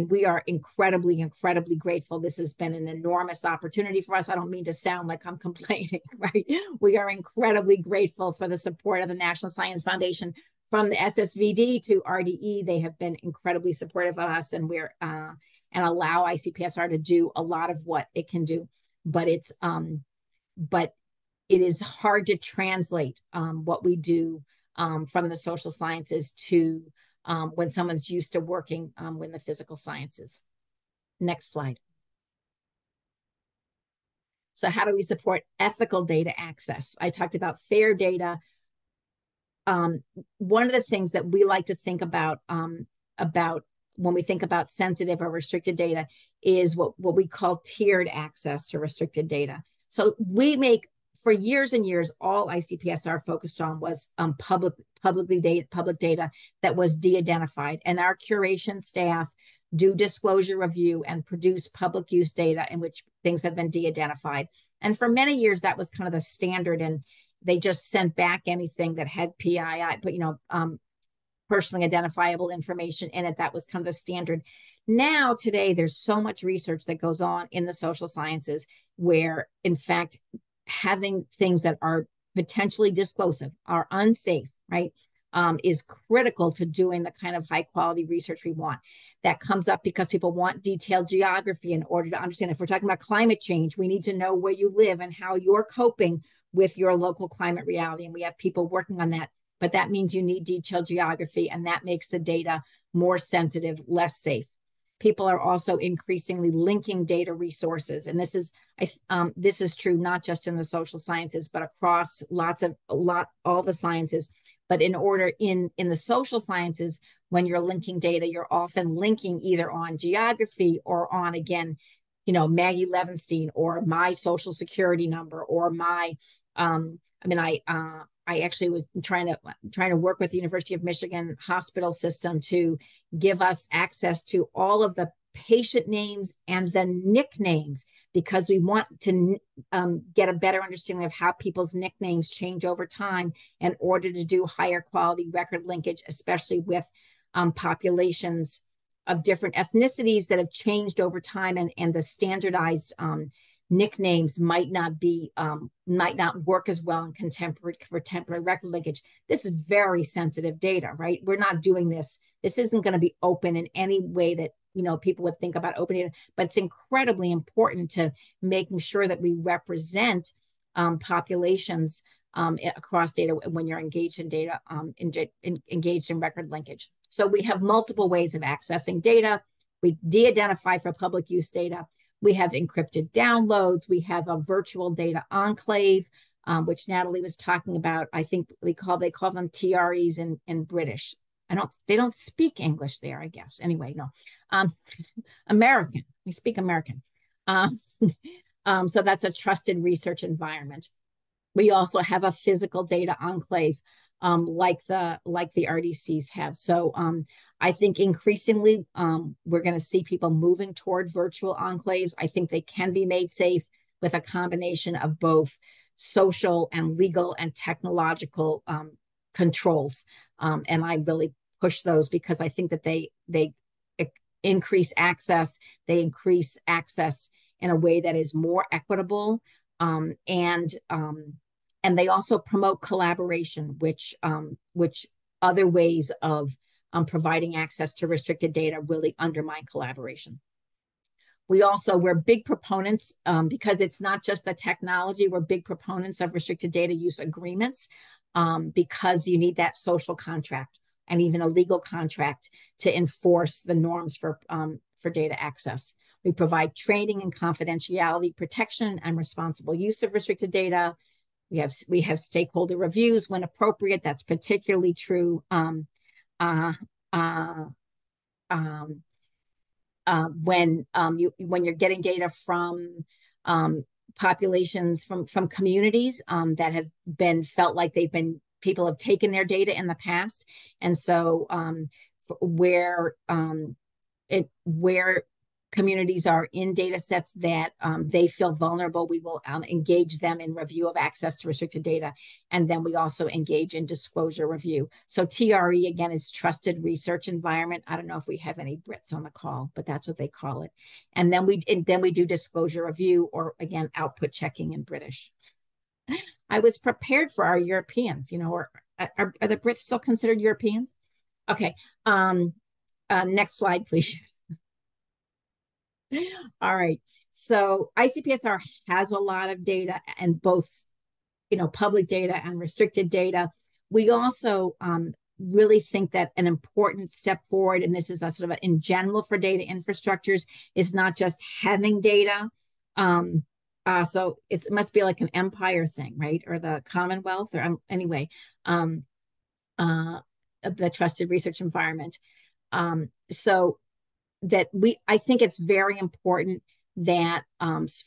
we are incredibly grateful. This has been an enormous opportunity for us. I don't mean to sound like I'm complaining, right? We are incredibly grateful for the support of the National Science Foundation. From the SSVD to RDE, they have been incredibly supportive of us, and and allow ICPSR to do a lot of what it can do. But it is hard to translate what we do from the social sciences to when someone's used to working in the physical sciences. Next slide. So how do we support ethical data access? I talked about fair data. One of the things that we like to think about when we think about sensitive or restricted data is what we call tiered access to restricted data. So we make for years and years, all ICPSR focused on was public data that was de-identified. And our curation staff do disclosure review and produce public use data in which things have been de-identified. And for many years, that was kind of the standard, and they just sent back anything that had PII, but personally identifiable information in it. That was kind of the standard. Now, today, there's so much research that goes on in the social sciences where, in fact, having things that are potentially disclosive, are unsafe, right, is critical to doing the kind of high quality research we want. That comes up because people want detailed geography in order to understand. If we're talking about climate change, we need to know where you live and how you're coping with your local climate reality. And we have people working on that. But that means you need detailed geography, and that makes the data more sensitive, less safe. People are also increasingly linking data resources. And this is true not just in the social sciences, but across all the sciences. But in the social sciences, when you're linking data, you're often linking either on geography or on, again, Maggie Levenstein or my social security number or my, I actually was trying to work with the University of Michigan hospital system to give us access to all of the patient names and the nicknames, because we want to get a better understanding of how people's nicknames change over time in order to do higher quality record linkage, especially with populations of different ethnicities that have changed over time, and the standardized nicknames might not work as well in contemporary record linkage. This is very sensitive data, right? We're not doing this. This isn't going to be open in any way that people would think about open data, but it's incredibly important to making sure that we represent populations across data when you're engaged in data, engaged in record linkage. So we have multiple ways of accessing data. We de-identify for public use data. We have encrypted downloads. We have a virtual data enclave, which Natalie was talking about. I think they call them TREs in British. They don't speak English there, I guess. Anyway, no. American. We speak American. So that's a trusted research environment. We also have a physical data enclave, like the RDCs have. So I think increasingly we're going to see people moving toward virtual enclaves. I think they can be made safe with a combination of both social and legal and technological controls. And I really push those because I think that they increase access. They increase access in a way that is more equitable, and they also promote collaboration, which other ways of providing access to restricted data really undermine collaboration. We're big proponents, because it's not just the technology, we're big proponents of restricted data use agreements, because you need that social contract and even a legal contract to enforce the norms for data access. We provide training and confidentiality protection and responsible use of restricted data. We have stakeholder reviews when appropriate. That's particularly true when you're getting data from populations, from communities that have been felt like people have taken their data in the past, and so where communities are in data sets that they feel vulnerable, we will engage them in review of access to restricted data. And then we also engage in disclosure review. So TRE, again, is trusted research environment. I don't know if we have any Brits on the call, but that's what they call it. And then we do disclosure review, or again, output checking in British. I was prepared for our Europeans, or are the Brits still considered Europeans? Okay, next slide, please. All right. So ICPSR has a lot of data, and both, public data and restricted data. We also really think that an important step forward, and this is a sort of in general for data infrastructures, is not just having data. So it must be like an empire thing, right? Or the Commonwealth, or anyway, the trusted research environment. So that I think it's very important that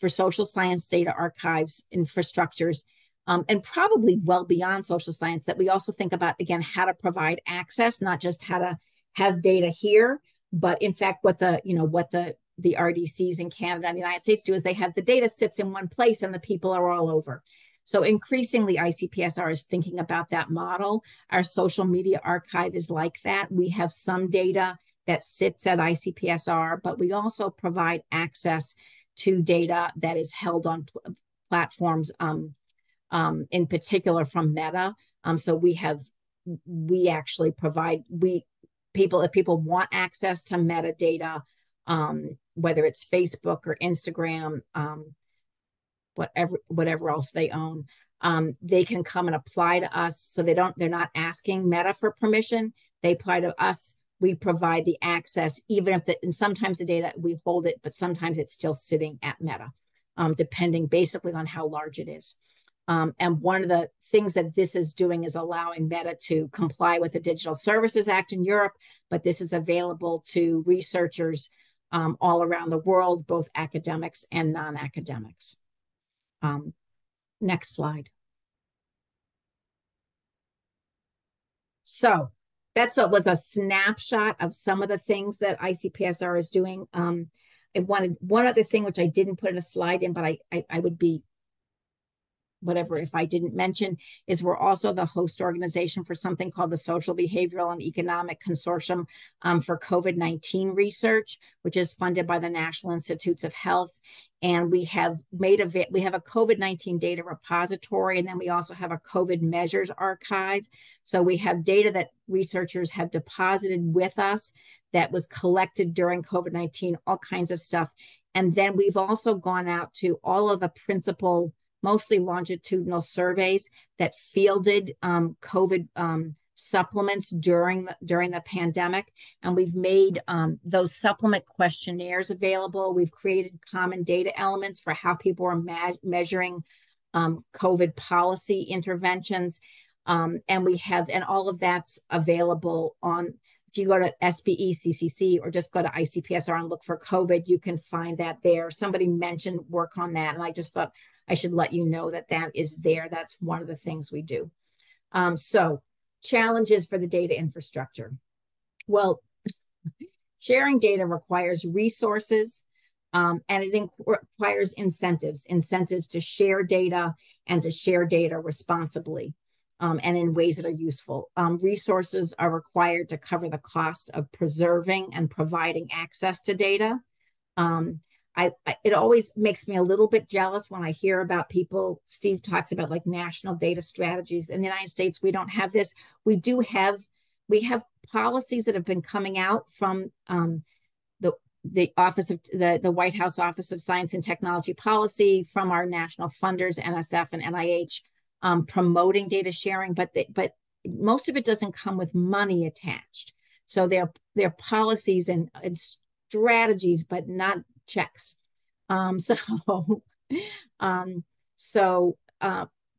for social science data archives infrastructures, and probably well beyond social science, that we also think about, again, how to provide access, not just how to have data here, but in fact, what the RDCs in Canada and the United States do is they have the data sits in one place and the people are all over. So increasingly, ICPSR is thinking about that model. Our social media archive is like that. We have some data that sits at ICPSR, but we also provide access to data that is held on platforms, in particular from Meta. So we actually provide, if people want access to metadata, whether it's Facebook or Instagram, whatever else they own, they can come and apply to us. So they're not asking Meta for permission. They apply to us. We provide the access, even if and sometimes the data we hold it, but sometimes it's still sitting at Meta, depending basically on how large it is. And one of the things that this is doing is allowing Meta to comply with the Digital Services Act in Europe, but this is available to researchers all around the world, both academics and non-academics. Next slide. So was a snapshot of some of the things that ICPSR is doing. I wanted one other thing, which I didn't put in a slide in, but I would be whatever if I didn't mention, is we're also the host organization for something called the Social, Behavioral, and Economic Consortium for COVID-19 research, which is funded by the National Institutes of Health. And we have a COVID-19 data repository, and then we also have a COVID measures archive. So we have data that researchers have deposited with us that was collected during COVID-19, all kinds of stuff. And then we've also gone out to all of the principal, mostly longitudinal surveys that fielded COVID supplements during the pandemic. And we've made those supplement questionnaires available. We've created common data elements for how people are measuring COVID policy interventions. And all of that's available on, if you go to SBE-CCC or just go to ICPSR and look for COVID, you can find that there. Somebody mentioned work on that, and I just thought I should let you know that that is there. That's one of the things we do. So challenges for the data infrastructure. Well, sharing data requires resources, and it requires incentives to share data and to share data responsibly and in ways that are useful. Resources are required to cover the cost of preserving and providing access to data. It always makes me a little bit jealous when I hear about people, Steve talks about like national data strategies. In the United States, we don't have this. We have policies that have been coming out from the office of the White House Office of Science and Technology Policy, from our national funders, NSF and NIH, promoting data sharing, but most of it doesn't come with money attached. So they're policies and strategies, but not checks.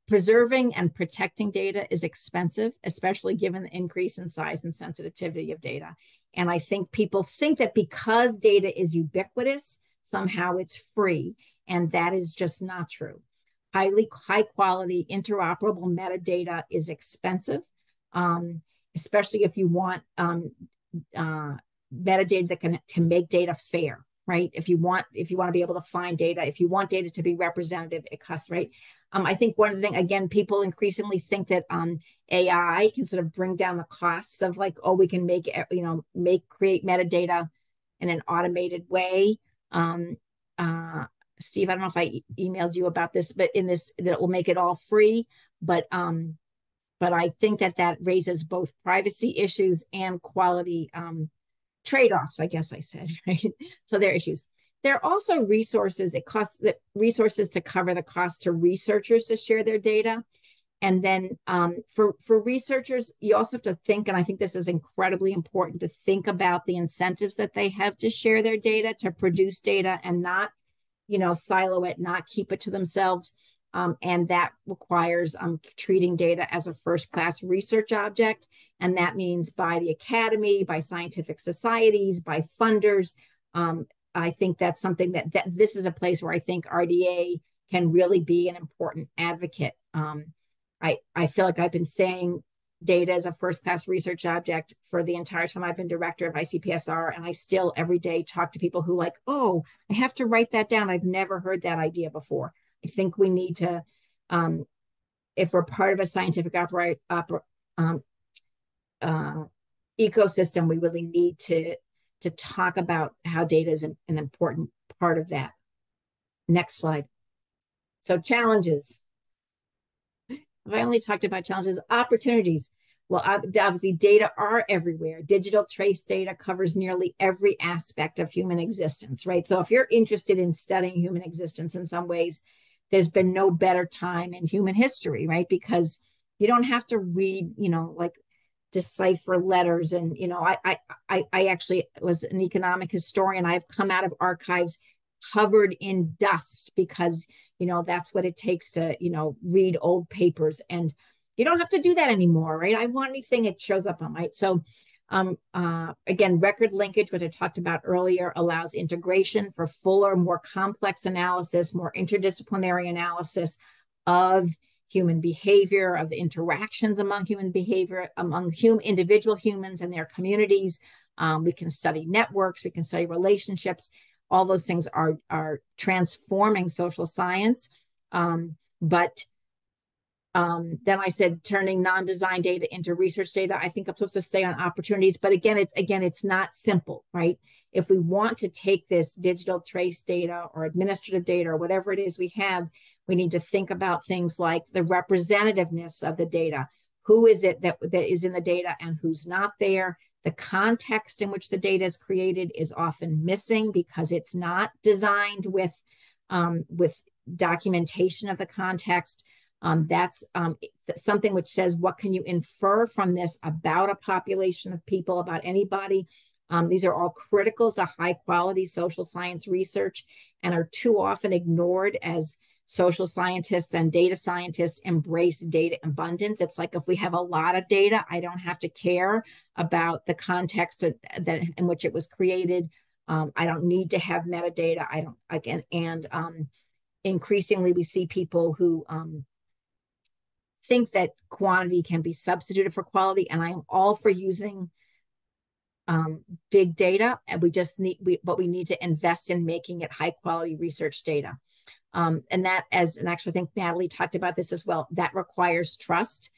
Preserving and protecting data is expensive, especially given the increase in size and sensitivity of data. And I think people think that because data is ubiquitous, somehow it's free. And that is just not true. High quality, interoperable metadata is expensive, especially if you want metadata to make data fair, right? If you want to be able to find data, if you want data to be representative, it costs, right? I think one of the things, again, people increasingly think that AI can sort of bring down the costs of like, oh, we can create metadata in an automated way. Steve, I don't know if I emailed you about this, but that will make it all free. But I think that raises both privacy issues and quality trade-offs, I guess I said, right? So there are issues. There are also resources. It costs resources to cover the cost to researchers to share their data. And then for researchers, you also have to think, and I think this is incredibly important, to think about the incentives that they have to share their data, to produce data and not, silo it, not keep it to themselves. And that requires treating data as a first-class research object. And that means by the academy, by scientific societies, by funders. I think that's something that this is a place where I think RDA can really be an important advocate I feel like I've been saying data is a first-class research object for the entire time I've been director of ICPSR, and I still every day talk to people who like, oh, I have to write that down. I've never heard that idea before. I think we need to, if we're part of a scientific ecosystem, we really need to talk about how data is an important part of that. Next slide. So challenges. I only talked about challenges, opportunities. Well, obviously data are everywhere. Digital trace data covers nearly every aspect of human existence, right? So if you're interested in studying human existence in some ways, there's been no better time in human history, right? Because you don't have to read, like decipher letters. And, I actually was an economic historian. I've come out of archives covered in dust because that's what it takes to read old papers, and you don't have to do that anymore, right? I want anything, it shows up on my. So again, record linkage, which I talked about earlier, allows integration for fuller, more complex analysis, more interdisciplinary analysis of human behavior, of interactions among human behavior, among individual humans and their communities. We can study networks, we can study relationships. All those things are transforming social science. But then I said turning non-design data into research data. I think I'm supposed to stay on opportunities, but again, it's not simple, right? If we want to take this digital trace data or administrative data or whatever it is we have, we need to think about things like the representativeness of the data. Who is it that is in the data and who's not there? The context in which the data is created is often missing because it's not designed with documentation of the context. That's something which says, what can you infer from this about a population of people, about anybody? These are all critical to high quality social science research and are too often ignored as social scientists and data scientists embrace data abundance. It's like, if we have a lot of data, I don't have to care about the context in which it was created. I don't need to have metadata. Increasingly we see people who think that quantity can be substituted for quality, and I'm all for using big data, and we need to invest in making it high quality research data. And actually I think Natalie talked about this as well, that requires trust,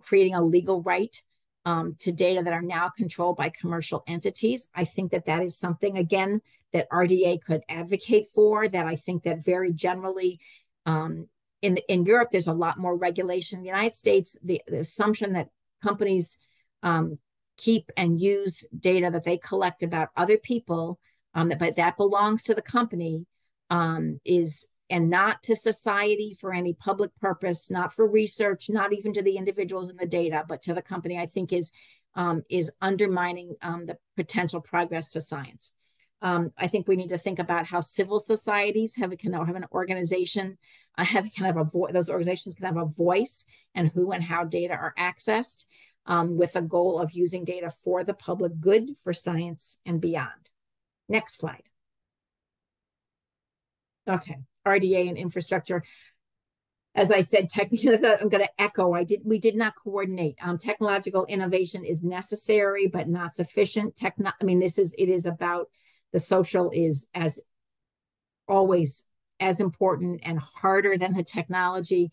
creating a legal right to data that are now controlled by commercial entities. I think that is something, again, that RDA could advocate for, that I think that very generally in Europe, there's a lot more regulation. In the United States, the assumption that companies keep and use data that they collect about other people, but that belongs to the company, and not to society for any public purpose, not for research, not even to the individuals in the data, but to the company, I think is undermining the potential progress to science. I think we need to think about how civil societies have an organization, those organizations can have a voice and who and how data are accessed, with a goal of using data for the public good, for science and beyond. Next slide. Okay, RDA and infrastructure. As I said, technically, I'm going to echo, we did not coordinate. Technological innovation is necessary, but not sufficient. It is about, the social is as always as important and harder than the technology.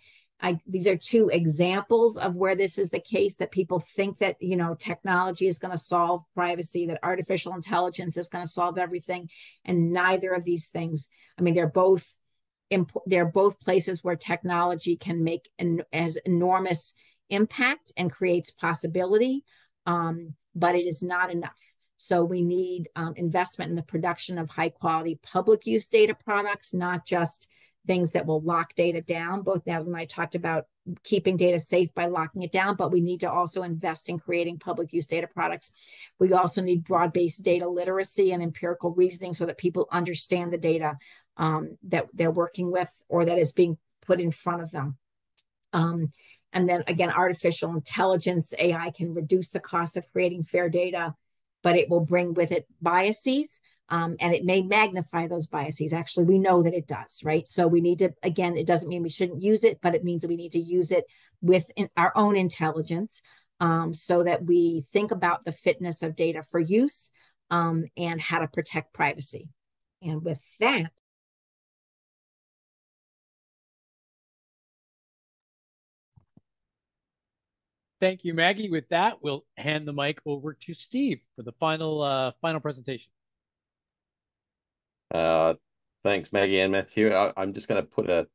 These are two examples of where this is the case, that people think that, technology is going to solve privacy, that artificial intelligence is going to solve everything. And neither of these things, they're both places where technology can make as enormous impact and creates possibility, but it is not enough. So we need investment in the production of high quality public use data products, not just things that will lock data down. Both Natalie and I talked about keeping data safe by locking it down, but we need to also invest in creating public use data products. We also need broad-based data literacy and empirical reasoning so that people understand the data that they're working with or that is being put in front of them. And then again, artificial intelligence, AI can reduce the cost of creating fair data, but it will bring with it biases. And it may magnify those biases. Actually, we know that it does, right? So we need to, again, it doesn't mean we shouldn't use it, but it means that we need to use it with our own intelligence, so that we think about the fitness of data for use, and how to protect privacy. And with that, thank you, Maggie. With that, we'll hand the mic over to Steve for the final presentation. Thanks, Maggie and Matthew. I'm just going to put a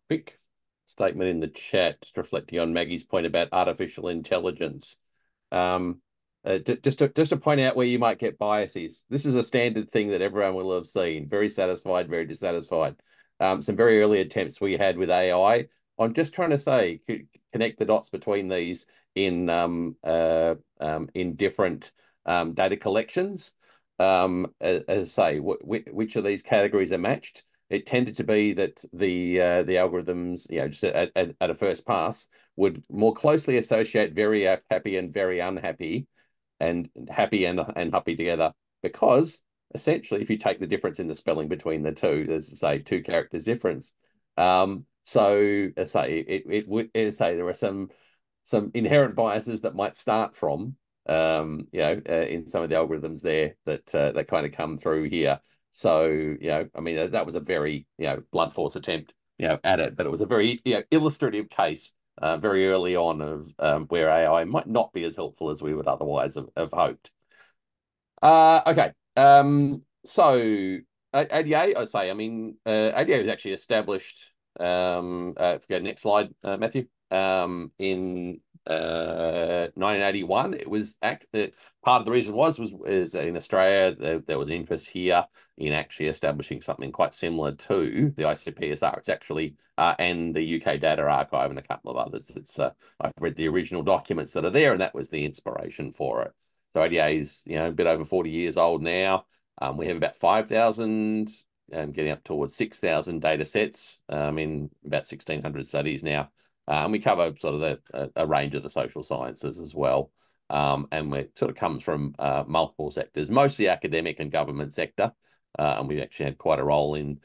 quick statement in the chat, just reflecting on Maggie's point about artificial intelligence. Just to point out where you might get biases. This is a standard thing that everyone will have seen. Very satisfied, very dissatisfied. Some very early attempts we had with AI. I'm just trying to say, connect the dots between these in different data collections. As I say, which of these categories are matched? It tended to be that the algorithms, just at a first pass, would more closely associate very happy and very unhappy, and happy and happy together, because essentially, if you take the difference in the spelling between the two, there's, say, 2 characters difference. So, as I say, there are some inherent biases that might start from in some of the algorithms there that kind of come through here. So, I mean, that was a very, blunt force attempt, at it, but it was a very, illustrative case very early on of where AI might not be as helpful as we would otherwise have hoped. Okay. So ADA, I'd say, I mean, ADA was actually established, if we go next slide, Matthew, in 1981. It was part of the reason was in Australia there was an interest here in actually establishing something quite similar to the ICPSR. It's actually and the UK Data Archive and a couple of others. It's I've read the original documents that are there, and that was the inspiration for it. So ADA is a bit over 40 years old now. We have about 5,000 and getting up towards 6,000 data sets in about 1,600 studies now. And we cover sort of a range of the social sciences as well. And it sort of comes from multiple sectors, mostly academic and government sector. And we've actually had quite a role in,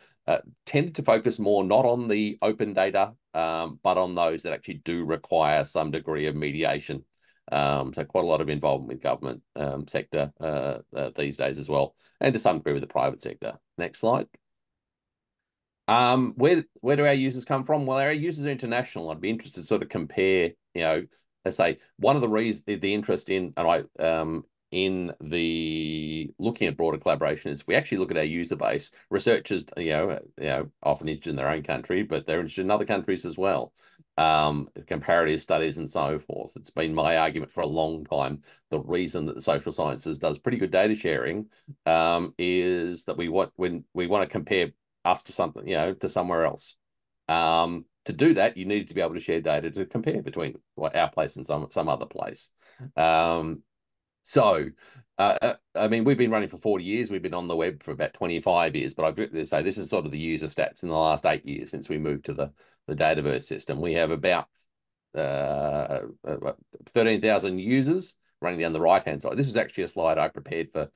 tended to focus more not on the open data, but on those that actually do require some degree of mediation. So quite a lot of involvement with government sector these days as well, and to some degree with the private sector. Next slide. Where do our users come from? Well, our users are international. I'd be interested to sort of compare, let's say one of the reasons the interest in in the looking at broader collaboration is we actually look at our user base. Researchers, often interested in their own country, but they're interested in other countries as well. Comparative studies and so forth. It's been my argument for a long time. The reason that the social sciences does pretty good data sharing is that we want to compare us to something, to somewhere else. To do that, you need to be able to share data to compare between our place and some other place. So, I mean, we've been running for 40 years. We've been on the web for about 25 years, but I've written to say this is sort of the user stats in the last 8 years since we moved to the Dataverse system. We have about 13,000 users running down the right-hand side. This is actually a slide I prepared for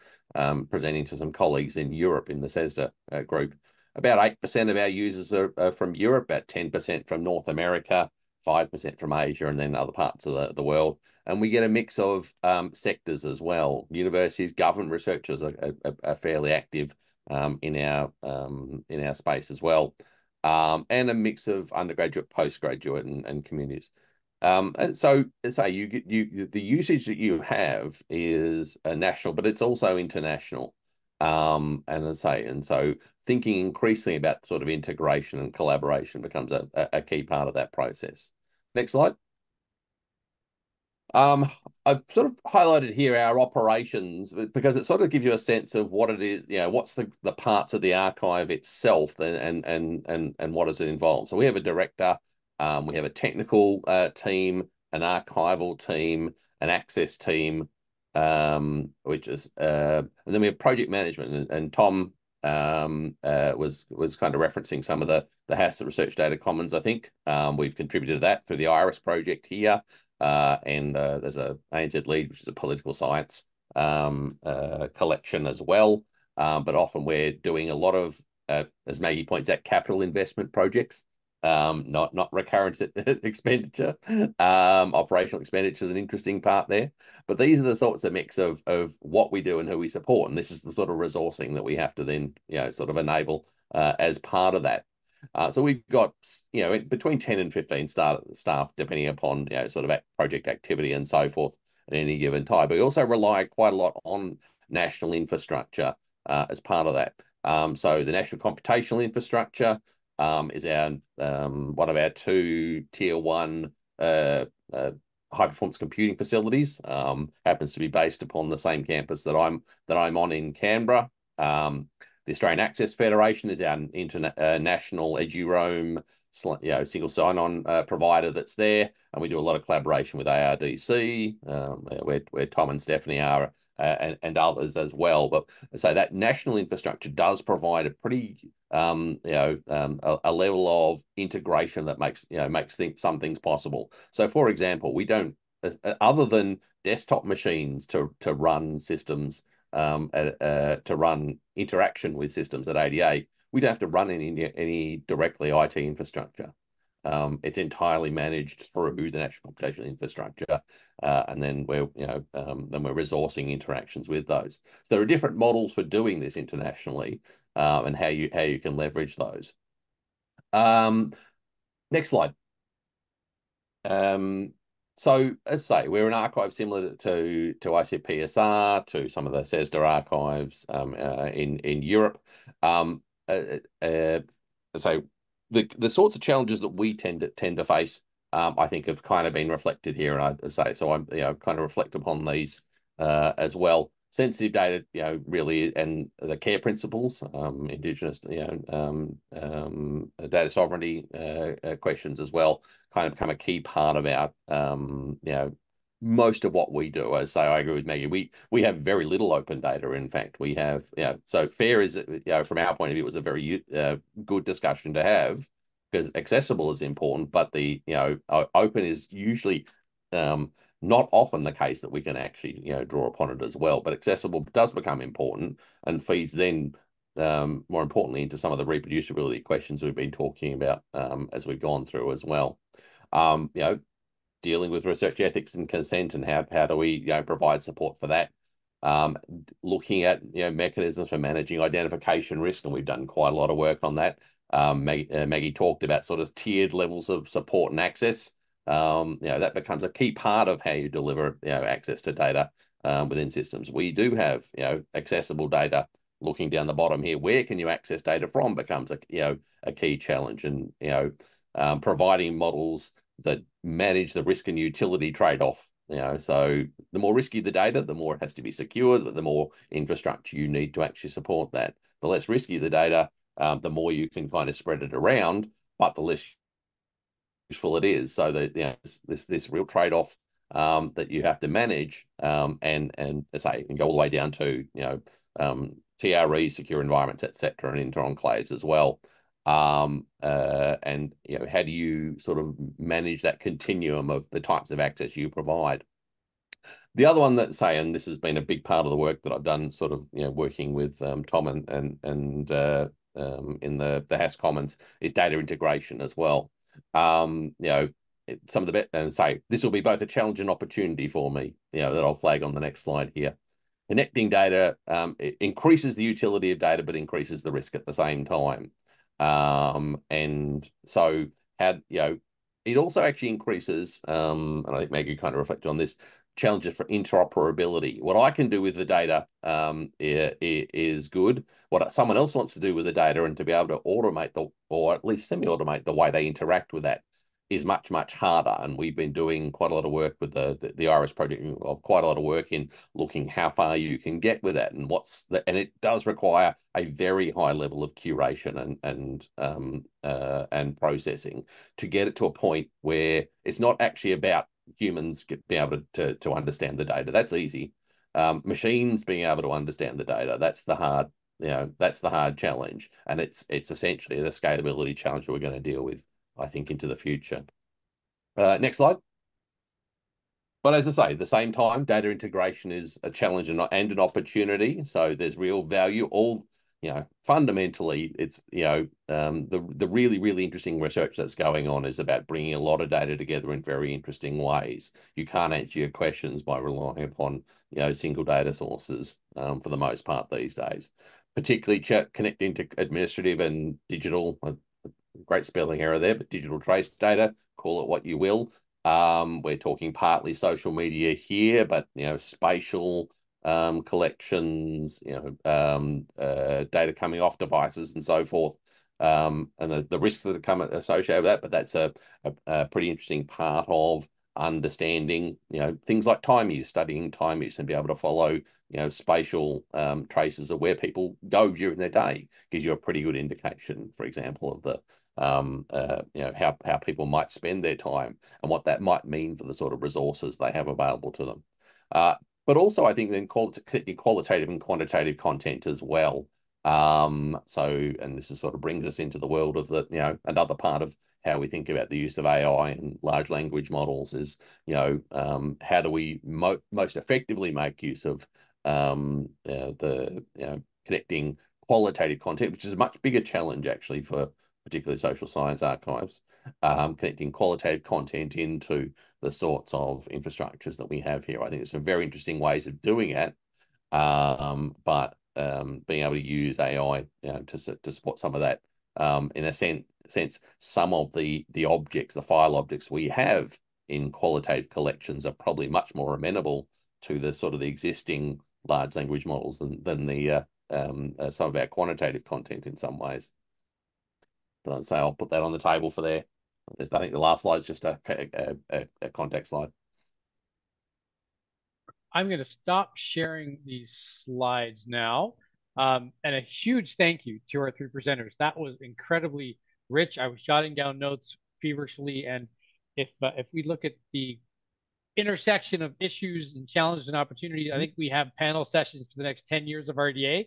presenting to some colleagues in Europe in the CESDA group. About 8% of our users are from Europe, about 10% from North America, 5% from Asia, and then other parts of the world. And we get a mix of sectors as well. Universities, government researchers are fairly active in our space as well, and a mix of undergraduate, postgraduate, and communities. And so, say the usage that you have is national, but it's also international. And so thinking increasingly about sort of integration and collaboration becomes a key part of that process. Next slide. I've sort of highlighted here our operations because it sort of gives you a sense of what it is, what's the parts of the archive itself and what does it involve. So we have a director, we have a technical team, an archival team, an access team, which is and then we have project management, and Tom was kind of referencing some of the House of Research Data Commons. I think we've contributed to that through the IRIS project here, and there's a ANZ lead, which is a political science collection as well. But often we're doing a lot of, as Maggie points out, capital investment projects, not recurrent expenditure. Operational expenditure is an interesting part there. But these are the sorts of mix of what we do and who we support. And this is the sort of resourcing that we have to then, sort of enable as part of that. So we've got, between 10 and 15 staff, depending upon, sort of project activity and so forth at any given time. But we also rely quite a lot on national infrastructure as part of that. So the national computational infrastructure is one of our 2 tier 1 high performance computing facilities. Happens to be based upon the same campus that I'm on in Canberra. The Australian Access Federation is our international EduRoam single sign-on provider that's there, and we do a lot of collaboration with ARDC, where Tom and Stephanie are, and others as well. But so that national infrastructure does provide a pretty a level of integration that makes some things possible. So, for example, we don't, other than desktop machines to run systems, to run interaction with systems at ADA, we don't have to run any directly IT infrastructure. It's entirely managed through the national computational infrastructure, and then we're resourcing interactions with those. So there are different models for doing this internationally, and how you can leverage those. Next slide. So as I say, we're an archive similar to ICPSR, to some of the CESDA archives in Europe. So the sorts of challenges that we tend to face, I think, have kind of been reflected here, and I say so. I'm kind of reflect upon these as well. Sensitive data, really, and the care principles, Indigenous, data sovereignty questions as well, kind of become a key part of our, most of what we do. As I agree with Maggie, we have very little open data. In fact, we have, so FAIR is, from our point of view, it was a very good discussion to have, because accessible is important, but the, open is usually not often the case that we can actually, draw upon it as well. But accessible does become important, and feeds then, more importantly, into some of the reproducibility questions we've been talking about as we've gone through as well. Dealing with research ethics and consent, and how do we provide support for that. Looking at mechanisms for managing identification risk, and we've done quite a lot of work on that. Maggie talked about sort of tiered levels of support and access. That becomes a key part of how you deliver access to data within systems. We do have accessible data. Looking down the bottom here, where can you access data from becomes a key challenge, and providing models that manage the risk and utility trade-off. So the more risky the data, the more it has to be secured, but the more infrastructure you need to actually support that. The less risky the data, the more you can kind of spread it around, but the less useful it is. So that this real trade-off that you have to manage, and say it can go all the way down to TRE, secure environments, etc., and inter-enclaves as well. And how do you sort of manage that continuum of the types of access you provide? The other one that and this has been a big part of the work that I've done, sort of working with Tom and in the HASS Commons, is data integration as well. Some of the bit, and this will be both a challenge and opportunity for me, that I'll flag on the next slide here. Connecting data, it increases the utility of data, but increases the risk at the same time. And so it also actually increases, and I think Maggie kind of reflected on this, challenges for interoperability. What I can do with the data is good. What someone else wants to do with the data, and to be able to automate or at least semi-automate the way they interact with that, is much, much harder. And we've been doing quite a lot of work with the IRIS project, quite a lot of work in looking how far you can get with that, and and it does require a very high level of curation and processing to get it to a point where it's not actually about humans being able to understand the data. That's easy. Machines being able to understand the data, that's the hard challenge, and it's essentially the scalability challenge that we're going to deal with, I think, into the future. Next slide. But as I say, at the same time, data integration is a challenge and an opportunity. So there's real value. All, fundamentally, it's, the really, really interesting research that's going on is about bringing a lot of data together in very interesting ways. You can't answer your questions by relying upon, single data sources for the most part these days, particularly connecting to administrative and digital, great spelling error there, but digital trace data, call it what you will. We're talking partly social media here, but spatial collections, data coming off devices and so forth, and the risks that come associated with that. But that's a pretty interesting part of understanding, things like time use, studying time use, and be able to follow, spatial traces of where people go during their day. Gives you a pretty good indication, for example, of the how people might spend their time and what that might mean for the sort of resources they have available to them. But also, I think then qualitative and quantitative content as well. And this is sort of brings us into the world of another part of how we think about the use of AI and large language models is, how do we most effectively make use of connecting qualitative content, which is a much bigger challenge actually for particularly social science archives, connecting qualitative content into the sorts of infrastructures that we have here. I think there's some very interesting ways of doing it, but being able to use AI to support some of that, in a sense, some of the objects, the file objects we have in qualitative collections are probably much more amenable to the sort of the existing large language models than the some of our quantitative content in some ways. But I'd say I'll put that on the table for there. I think the last slide is just a context slide. I'm going to stop sharing these slides now. And a huge thank you to our 3 presenters. That was incredibly rich. I was jotting down notes feverishly. And if we look at the intersection of issues and challenges and opportunities, I think we have panel sessions for the next 10 years of RDA.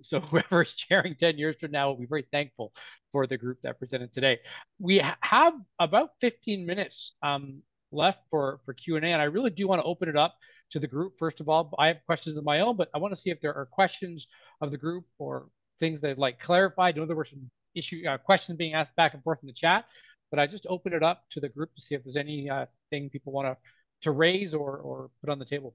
So whoever's chairing 10 years from now will be very thankful for the group that presented today. We have about 15 minutes left for Q&A, and I really do want to open it up to the group. First of all, I have questions of my own, but I want to see if there are questions of the group or things they'd like clarified. I know there were some questions being asked back and forth in the chat, but I just open it up to the group to see if there's any thing people want to raise or put on the table.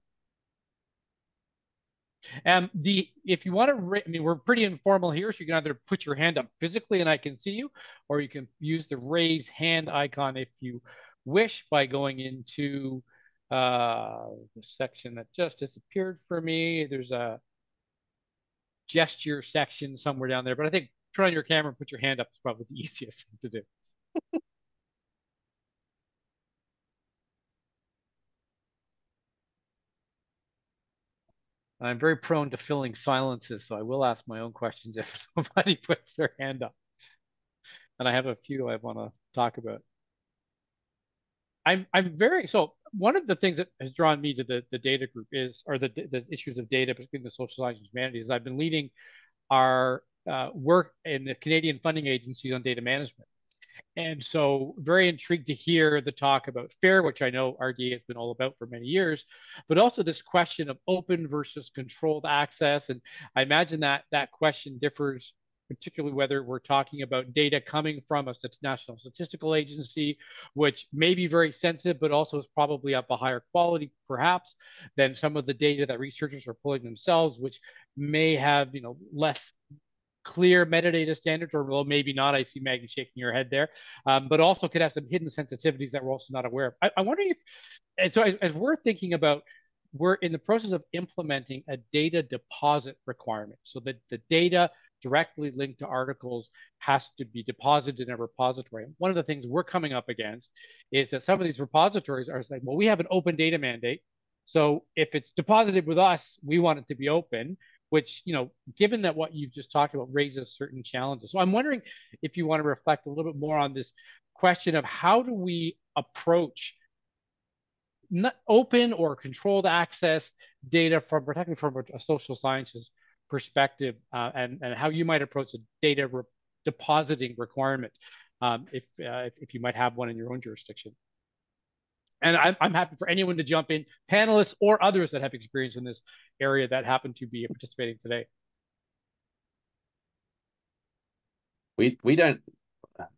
If you want to, I mean, we're pretty informal here, so you can either put your hand up physically and I can see you, or you can use the raise hand icon if you wish by going into the section that just disappeared for me. There's a gesture section somewhere down there, but I think turn on your camera and put your hand up is probably the easiest thing to do. I'm very prone to filling silences, so I will ask my own questions if nobody puts their hand up. And I have a few I want to talk about. So one of the things that has drawn me to the data group is, or the issues of data, particularly in the social sciences and humanities, is I've been leading our work in the Canadian funding agencies on data management. And so very intrigued to hear the talk about FAIR, which I know RDA has been all about for many years, but also this question of open versus controlled access. And I imagine that question differs, particularly whether we're talking about data coming from a national statistical agency, which may be very sensitive, but also is probably of a higher quality, perhaps, than some of the data that researchers are pulling themselves, which may have, less clear metadata standards, or well, maybe not. I see Maggie shaking your head there, but also could have some hidden sensitivities that we're also not aware of. I'm wondering if, and so as we're thinking about, we're in the process of implementing a data deposit requirement, so that the data directly linked to articles has to be deposited in a repository. And one of the things we're coming up against is that some of these repositories are saying, well, we have an open data mandate, so if it's deposited with us, we want it to be open, which, given that what you've just talked about raises certain challenges. So I'm wondering if you want to reflect a little bit more on this question of how do we approach not open or controlled access data particularly from a social sciences perspective, and how you might approach a data depositing requirement, if you might have one in your own jurisdiction. And I'm happy for anyone to jump in, panelists or others that have experience in this area that happen to be participating today. We don't.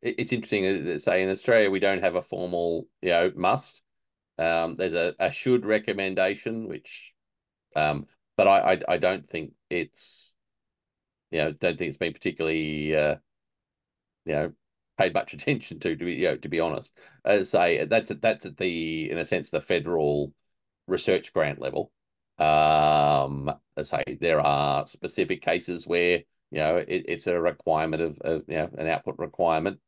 It's interesting to say in Australia we don't have a formal, must. There's a should recommendation, which, but I don't think it's, don't think it's been particularly, paid much attention to be honest. As I say, that's at the, in a sense, the federal research grant level. As I say, there are specific cases where it's a requirement of an output requirement.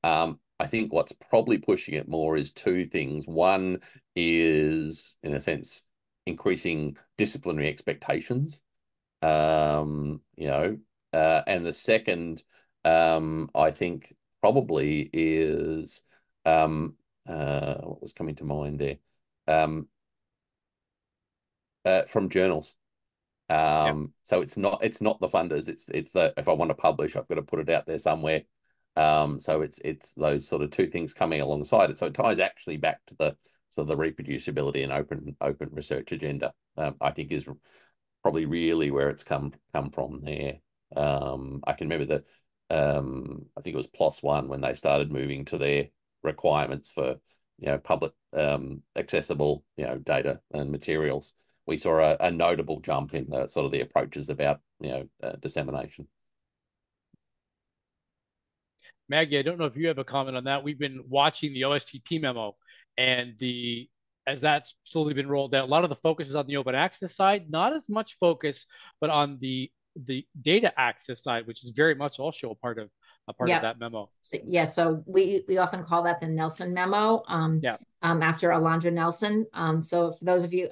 I think what's probably pushing it more is two things. One is, in a sense, increasing disciplinary expectations. And the second, I think probably is what was coming to mind there? From journals. So it's not the funders, it's the, if I want to publish, I've got to put it out there somewhere. So it's those sort of two things coming alongside it. So it ties actually back to the sort of the reproducibility and open research agenda. I think is probably really where it's come from there. I can remember I think it was PLOS One when they started moving to their requirements for public accessible data and materials. We saw a notable jump in the sort of the approaches about dissemination. Maggie, I don't know if you have a comment on that. We've been watching the OSTP memo, and as that's slowly been rolled out, a lot of the focus is on the open access side, not as much focus, but on the data access side, which is very much also a part of that memo. Yeah, so we often call that the Nelson memo. After Alondra Nelson. So for those of you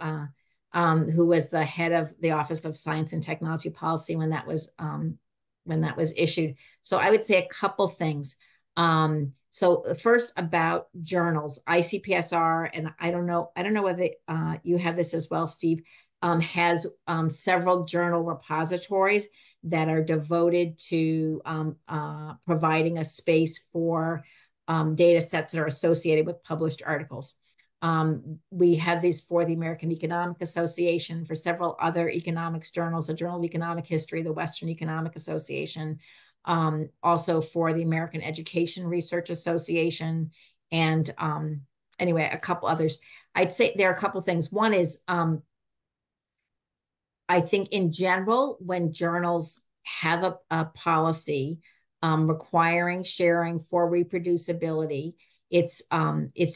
who was the head of the Office of Science and Technology Policy when that was issued. So I would say a couple things. So first about journals, ICPSR, and I don't know whether you have this as well, Steve, has several journal repositories that are devoted to providing a space for data sets that are associated with published articles. We have these for the American Economic Association, for several other economics journals, the Journal of Economic History, the Western Economic Association, also for the American Education Research Association, and anyway, a couple others. I'd say there are a couple things. One is, I think in general, when journals have a policy requiring sharing for reproducibility, it's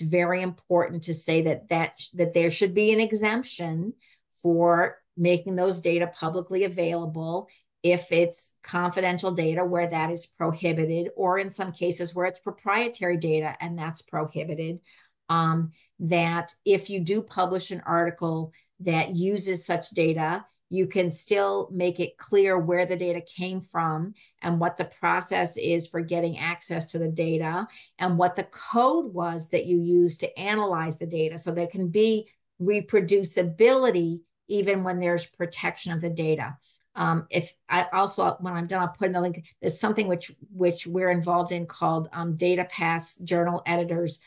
very important to say that there should be an exemption for making those data publicly available if it's confidential data where that is prohibited, or in some cases where it's proprietary data and that's prohibited. That if you do publish an article that uses such data, you can still make it clear where the data came from and what the process is for getting access to the data and what the code was that you used to analyze the data. So there can be reproducibility even when there's protection of the data. If I also, when I'm done, I'll put in the link. There's something which we're involved in called DataPass Journal Editors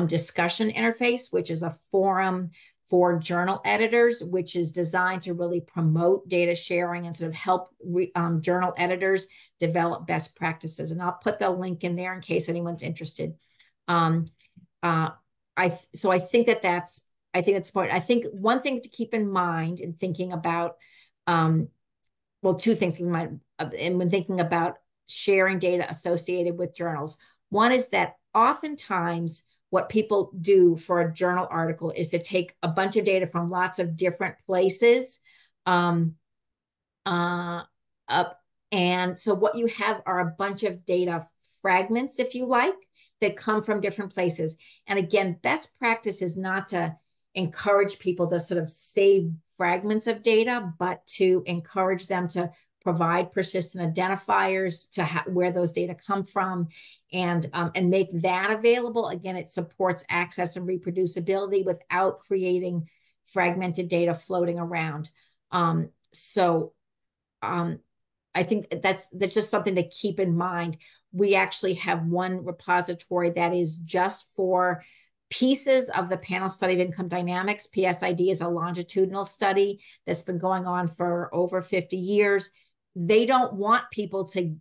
Discussion Interface, which is a forum for journal editors, which is designed to really promote data sharing and sort of help journal editors develop best practices. And I'll put the link in there in case anyone's interested. So I think that's important. I think one thing to keep in mind in thinking about, well, two things to keep in mind when thinking about sharing data associated with journals. One is that oftentimes what people do for a journal article is to take a bunch of data from lots of different places. And so what you have are a bunch of data fragments, if you like, that come from different places. And again, best practice is not to encourage people to sort of save fragments of data, but to encourage them to provide persistent identifiers to where those data come from, and make that available. Again, it supports access and reproducibility without creating fragmented data floating around. I think that's just something to keep in mind. We actually have one repository that is just for pieces of the panel study of income dynamics. PSID is a longitudinal study that's been going on for over 50 years. They don't want people to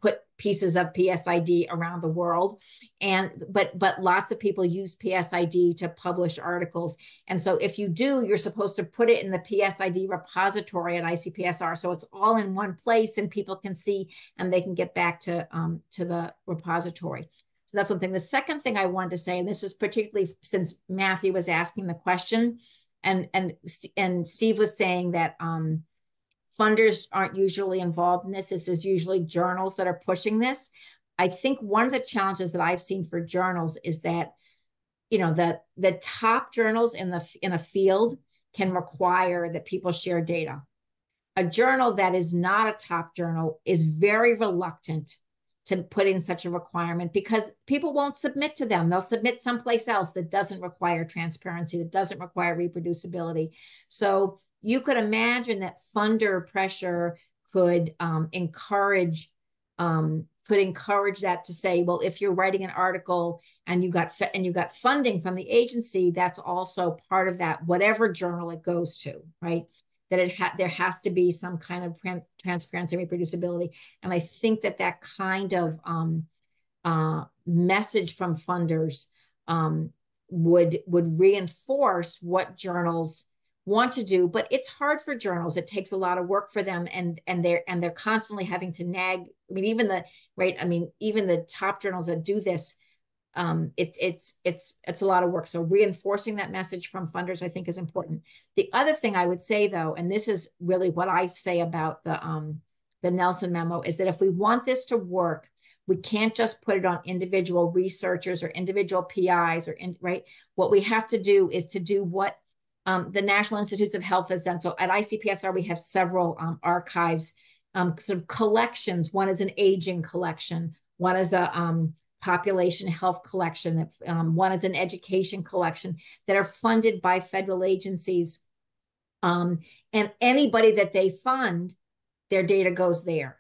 put pieces of PSID around the world, but lots of people use PSID to publish articles. And so if you do, you're supposed to put it in the PSID repository at ICPSR, so it's all in one place and people can see and they can get back to the repository. So that's one thing. The second thing I wanted to say, and this is particularly since Matthew was asking the question, and Steve was saying that funders aren't usually involved in this. This is usually journals that are pushing this. I think one of the challenges that I've seen for journals is that, you know, the top journals in a field can require that people share data. A journal that is not a top journal is very reluctant to put in such a requirement because people won't submit to them. They'll submit someplace else that doesn't require transparency, that doesn't require reproducibility. So you could imagine that funder pressure could encourage that to say, well, if you're writing an article and you got funding from the agency, that's also part of that, whatever journal it goes to, right? That there has to be some kind of transparency and reproducibility. And I think that kind of message from funders would reinforce what journals want to do, but it's hard for journals. It takes a lot of work for them, and they're constantly having to nag. I mean, even the top journals that do this, it's a lot of work. So reinforcing that message from funders, I think, is important. The other thing I would say, though, and this is really what I say about the Nelson memo, is that if we want this to work, we can't just put it on individual researchers or individual PIs right? What we have to do is to do what the National Institutes of Health has done. So at ICPSR, we have several archives, sort of collections. One is an aging collection. One is a population health collection. One is an education collection that are funded by federal agencies. And anybody that they fund, their data goes there.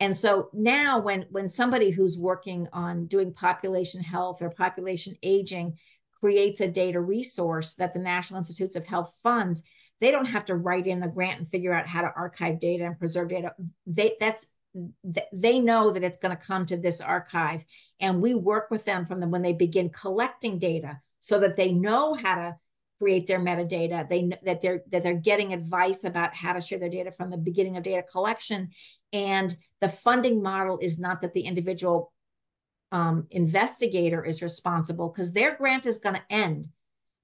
And so now when somebody who's working on doing population health or population aging creates a data resource that the National Institutes of Health funds, they don't have to write in a grant and figure out how to archive data and preserve data. They know that it's going to come to this archive, and we work with them when they begin collecting data so that they know how to create their metadata. That they're getting advice about how to share their data from the beginning of data collection. And the funding model is not that the individual investigator is responsible, because their grant is going to end,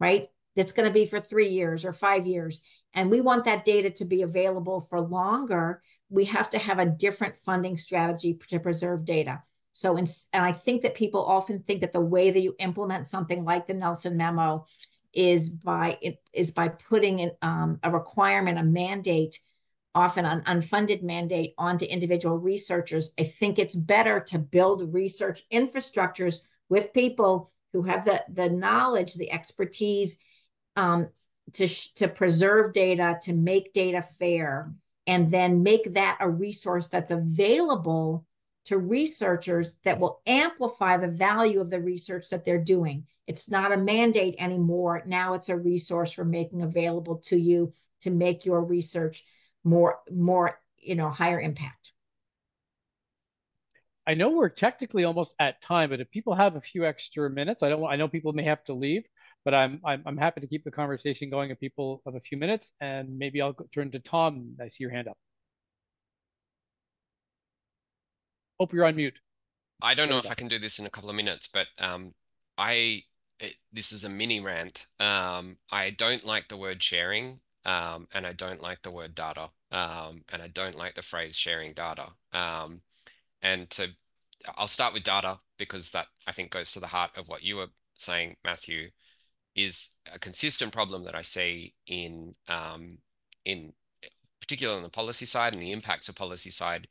right? It's going to be for 3 years or 5 years. And we want that data to be available for longer. We have to have a different funding strategy to preserve data. So, and I think that people often think that the way that you implement something like the Nelson memo is by putting in, a requirement, a mandate, often an unfunded mandate, onto individual researchers. I think it's better to build research infrastructures with people who have the knowledge, the expertise, to preserve data, to make data fair, and then make that a resource that's available to researchers that will amplify the value of the research that they're doing. It's not a mandate anymore. Now it's a resource for making available to you to make your research more, higher impact. I know we're technically almost at time, but if people have a few extra minutes, I know people may have to leave, but I'm happy to keep the conversation going if people have a few minutes, and maybe I'll turn to Tom. I see your hand up. Hope you're on mute. I don't know if I can do this in a couple of minutes, but this is a mini rant. I don't like the word sharing, and I don't like the word data, and I don't like the phrase sharing data. I'll start with data, because that, I think, goes to the heart of what you were saying, Matthew, is a consistent problem that I see in particular on the policy side and the impacts of policy side,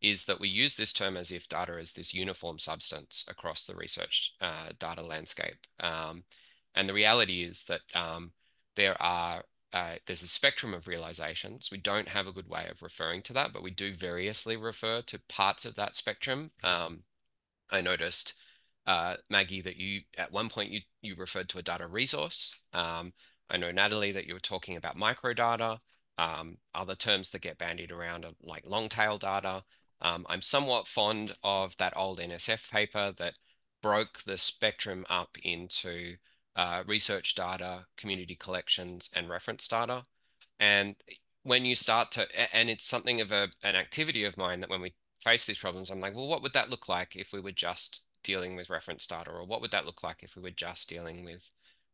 is that we use this term as if data is this uniform substance across the research data landscape. And the reality is that there's a spectrum of realizations. We don't have a good way of referring to that, but we do variously refer to parts of that spectrum. I noticed Maggie, that you at one point you referred to a data resource. I know, Natalie, that you were talking about microdata. Other terms that get bandied around are like long tail data. I'm somewhat fond of that old NSF paper that broke the spectrum up into research data, community collections, and reference data. And when you start to, and it's something of an activity of mine that when we face these problems, I'm like, well, what would that look like if we were just dealing with reference data? Or what would that look like if we were just dealing with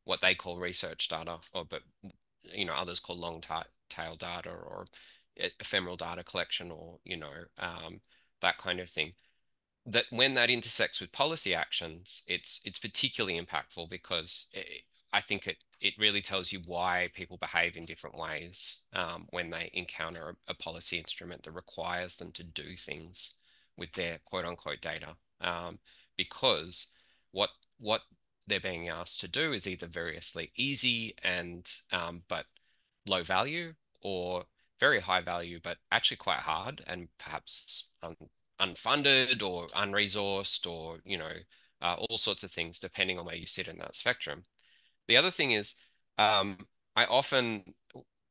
what they call research data, or but others call long tail data, or ephemeral data collection, or that kind of thing. That when that intersects with policy actions, it's particularly impactful, because I think it really tells you why people behave in different ways when they encounter a policy instrument that requires them to do things with their quote unquote data, because what they're being asked to do is either variously easy and but low value, or very high value but actually quite hard and perhaps unfunded or unresourced, or all sorts of things depending on where you sit in that spectrum. The other thing is, I often,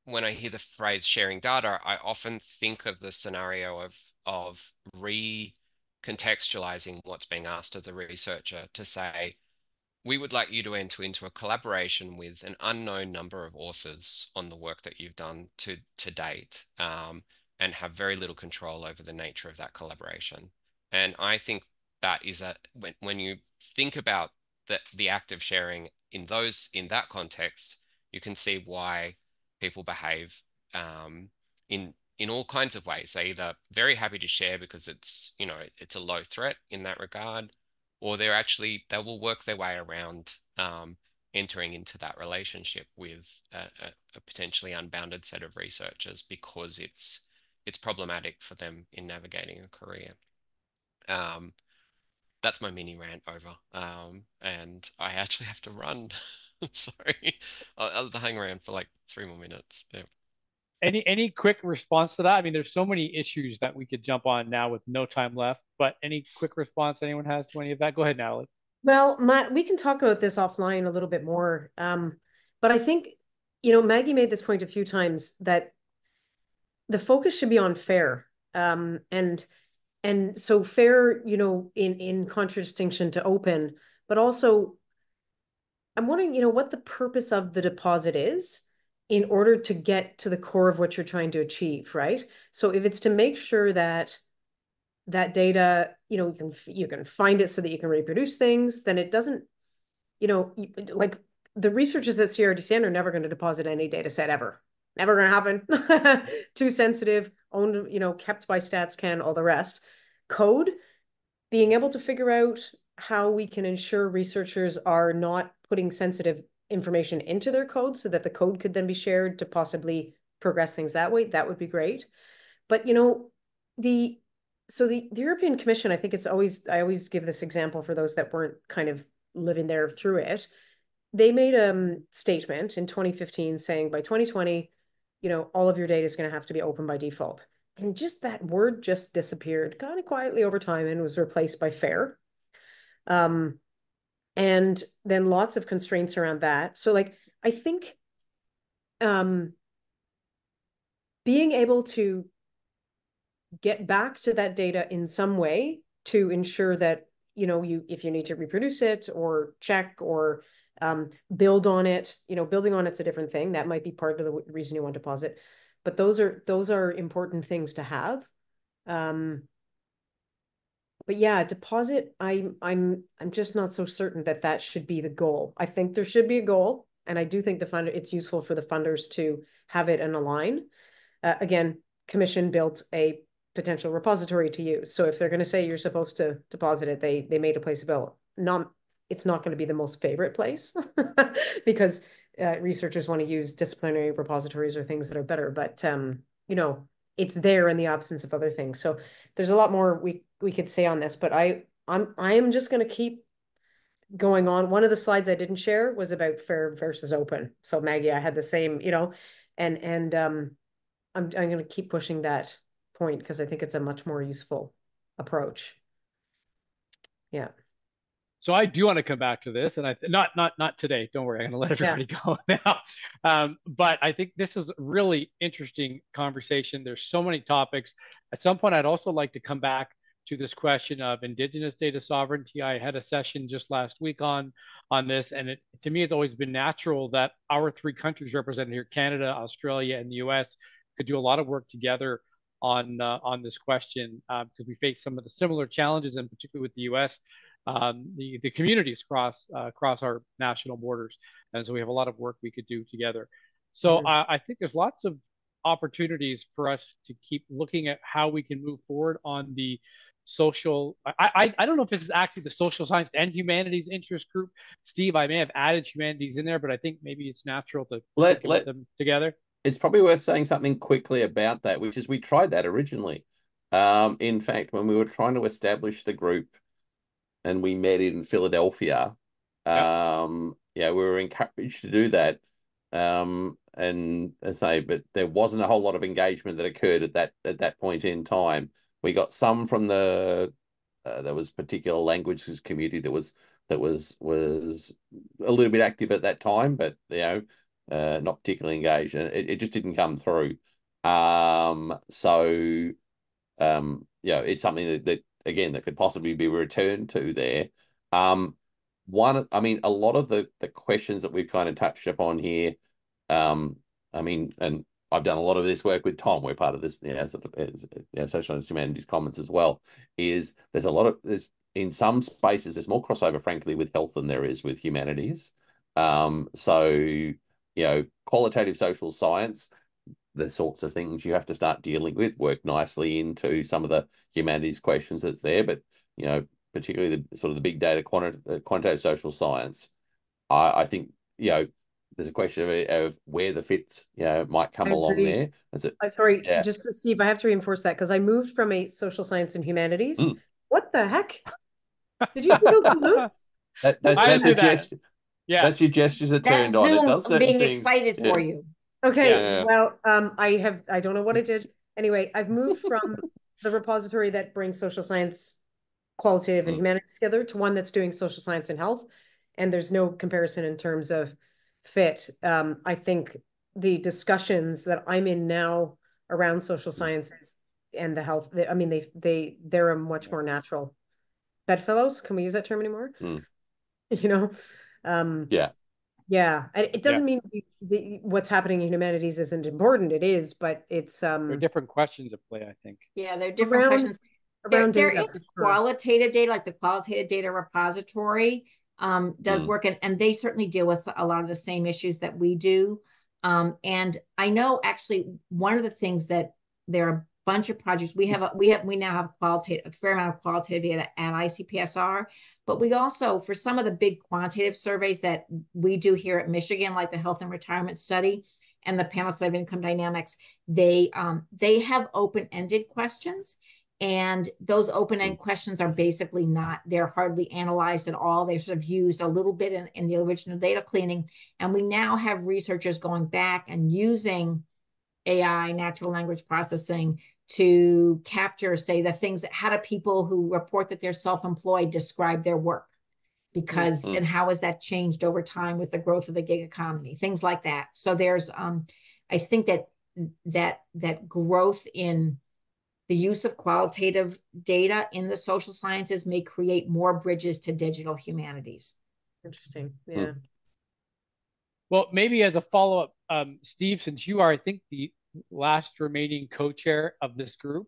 when I hear the phrase sharing data, I often think of the scenario of recontextualizing what's being asked of the researcher, to say, we would like you to enter into a collaboration with an unknown number of authors on the work that you've done to date, and have very little control over the nature of that collaboration. And I think that is when you think about the act of sharing in that context, you can see why people behave in all kinds of ways. They're either very happy to share because it's a low threat in that regard, or they will work their way around entering into that relationship with a potentially unbounded set of researchers, because it's problematic for them in navigating a career. That's my mini rant over, and I actually have to run. Sorry, I'll hang around for like 3 more minutes. Yeah. Any quick response to that? I mean, there's so many issues that we could jump on now with no time left, but any quick response anyone has to any of that? Go ahead, Natalie. Well, we can talk about this offline a little bit more. But I think, Maggie made this point a few times, that the focus should be on fair. And so fair, in contradistinction to open, but also I'm wondering, what the purpose of the deposit is in order to get to the core of what you're trying to achieve, right? So if it's to make sure that data, you can find it so that you can reproduce things, then it doesn't, like the researchers at CRDCN are never going to deposit any data set ever. Never going to happen. Too sensitive, owned, kept by StatsCan, all the rest. Code, being able to figure out how we can ensure researchers are not putting sensitive information into their code so that the code could then be shared to possibly progress things that way, that would be great. But, the European Commission, I think I always give this example for those that weren't kind of living there through it. They made a statement in 2015 saying by 2020, all of your data is going to have to be open by default. And just that word just disappeared kind of quietly over time and was replaced by fair. And then lots of constraints around that. So I think being able to get back to that data in some way to ensure that, if you need to reproduce it or check or build on it, building on it's a different thing. That might be part of the reason you want to deposit. But those are important things to have. But yeah, deposit, I'm just not so certain that should be the goal. I think there should be a goal, and I do think it's useful for the funders to have it and align. Again, Commission built a potential repository to use. So if they're going to say you're supposed to deposit it, they made a place available. It's not going to be the most favorite place because researchers want to use disciplinary repositories or things that are better. But it's there in the absence of other things. So there's a lot more we could say on this, but I am just going to keep going on. One of the slides I didn't share was about fair versus open. So Maggie, I had the same, and I'm going to keep pushing that point because I think it's a much more useful approach. Yeah. So I do want to come back to this, and not today. Don't worry, I'm going to let everybody go now. But I think this is a really interesting conversation. There's so many topics. At some point, I'd also like to come back to this question of Indigenous data sovereignty. I had a session just last week on this, and to me, it's always been natural that our three countries represented here, Canada, Australia, and the U.S., could do a lot of work together on this question because we face some of the similar challenges, and particularly with the U.S. The communities across our national borders, and so we have a lot of work we could do together. So I think there's lots of opportunities for us to keep looking at how we can move forward on the social. I don't know if this is actually the social science and humanities interest group. Steve, I may have added humanities in there, but I think maybe it's natural to think about them together. It's probably worth saying something quickly about that, which is we tried that originally. In fact, when we were trying to establish the group, and we met in Philadelphia. We were encouraged to do that. And but there wasn't a whole lot of engagement that occurred at that point in time. We got some from there was particular languages community that was a little bit active at that time, but not particularly engaged, and it just didn't come through. It's something that again, that could possibly be returned to there. A lot of the questions that we've kind of touched upon here, and I've done a lot of this work with Tom. We're part of this, Social and Humanities Commons as well. There's in some spaces there's more crossover, frankly, with health than there is with humanities. Qualitative social science, the sorts of things you have to start dealing with work nicely into some of the humanities questions that's there, but particularly the sort of the big data quantitative social science. I think there's a question of where the fits might come along there. Sorry, just to Steve, I have to reinforce that because I moved from a social science and humanities. What the heck? Did you do those notes? That's your gestures are turned on. It does certain being things. Excited for you. Okay, well, I don't know what I did. Anyway, I've moved from the repository that brings social science, qualitative and humanities together to one that's doing social science and health, and there's no comparison in terms of fit. I think the discussions that I'm in now around social sciences and the health, they're a much more natural bedfellows. Can we use that term anymore? Yeah, it doesn't mean what's happening in humanities isn't important. It is, but it's there are different questions at play, I think. Yeah, there are different questions. There is qualitative data, like the qualitative data repository does work, and they certainly deal with a lot of the same issues that we do. And I know actually one of the things that there are a bunch of projects we now have a fair amount of qualitative data at ICPSR, but we also, for some of the big quantitative surveys that we do here at Michigan, like the health and retirement study and the panel study of income dynamics, they have open-ended questions. And those open-end questions are basically they're hardly analyzed at all. They're sort of used a little bit in the original data cleaning. And we now have researchers going back and using AI, natural language processing, to capture, say, the things that, how do people who report that they're self-employed describe their work? Because, and how has that changed over time with the growth of the gig economy, things like that. So there's, I think that growth in the use of qualitative data in the social sciences may create more bridges to digital humanities. Interesting. Yeah. Well, maybe as a follow-up, Steve, since you are, I think, the last remaining co-chair of this group,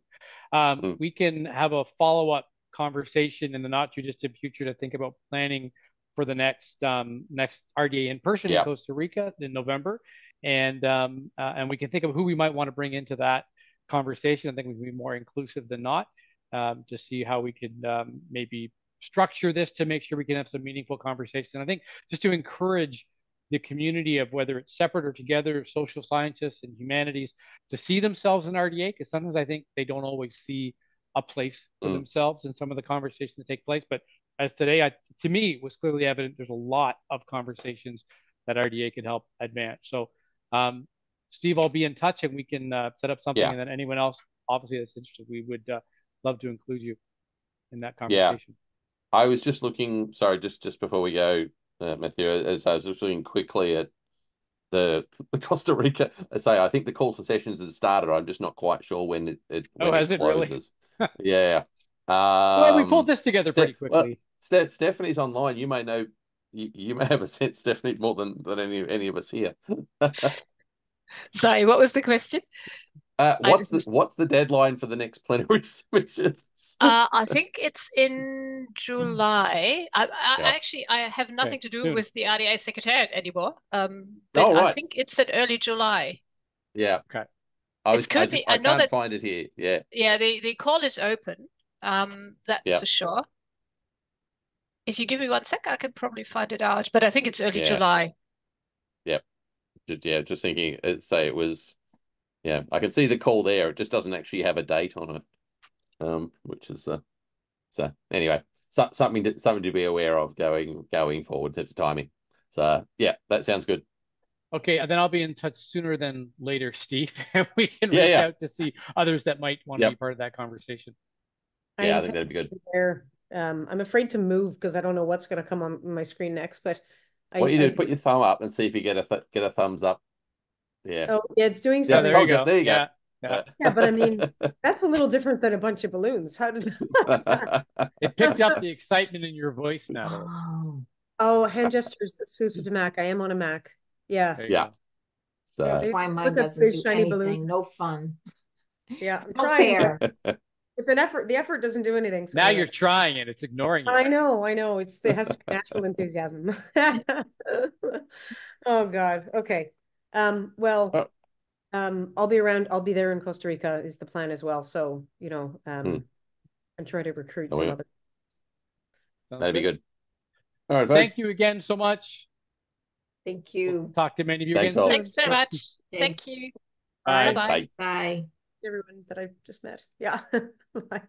we can have a follow-up conversation in the not too distant future to think about planning for the next RDA in person in Costa Rica in November, and we can think of who we might want to bring into that conversation. I think we can be more inclusive than not, to see how we could maybe structure this to make sure we can have some meaningful conversations. And I think just to encourage the community of whether it's separate or together, social scientists and humanities, to see themselves in RDA, because sometimes I think they don't always see a place for themselves in some of the conversations that take place. But as today, to me, it was clearly evident there's a lot of conversations that RDA can help advance. So, Steve, I'll be in touch and we can set up something. And then anyone else, obviously, that's interested, we would love to include you in that conversation. I was just looking, sorry, just before we go, Matthew, as I was just looking quickly at the Costa Rica. I think the call for sessions has started. I'm just not quite sure when it has it really? closes. Yeah. Well, we pulled this together pretty quickly. Well, Stephanie's online. You may know. You may have a sense, Stephanie, more than any of us here. Sorry, what was the question? What's the deadline for the next plenary submissions? I think it's in July. Actually, I have nothing to do soon. with the RDA Secretariat anymore. But right. I think it's in early July. Yeah. Okay. I can't find it here. Yeah. Yeah, the call is open. That's for sure. If you give me 1 sec, I can probably find it out. But I think it's early July. Yep. Just thinking. Say it was. Yeah, I can see the call there. It just doesn't actually have a date on it, which is so anyway, something to be aware of going forward in terms of timing. So yeah, that sounds good. Okay, and then I'll be in touch sooner than later, Steve, and we can reach out to see others that might want to be part of that conversation. Yeah, I think that'd be good. I'm afraid to move because I don't know what's going to come on my screen next. But what you do, put your thumb up and see if you get a thumbs up. Yeah. Oh, yeah, it's doing something. There you go. There you go. Yeah, but I mean, that's a little different than a bunch of balloons. How did it picked up the excitement in your voice now? Oh, hand gestures, Susan to Mac. I am on a Mac. Yeah. Yeah. So that's why mine doesn't do anything. Balloon. No fun. Yeah. I'm no trying. fair. It's an effort. The effort doesn't do anything. So now you're trying it. It's ignoring you. I know. It has to be natural enthusiasm. Oh God. Okay. Well, I'll be around. I'll be there in Costa Rica is the plan as well. So, I'm trying to recruit some other. That'd be good. All right, folks. Thank you again so much. Thank you. We'll talk to many of you Thanks again. Thanks very much. Okay. Thank you. Bye. Bye. Bye. Everyone that I've just met. Yeah. Bye.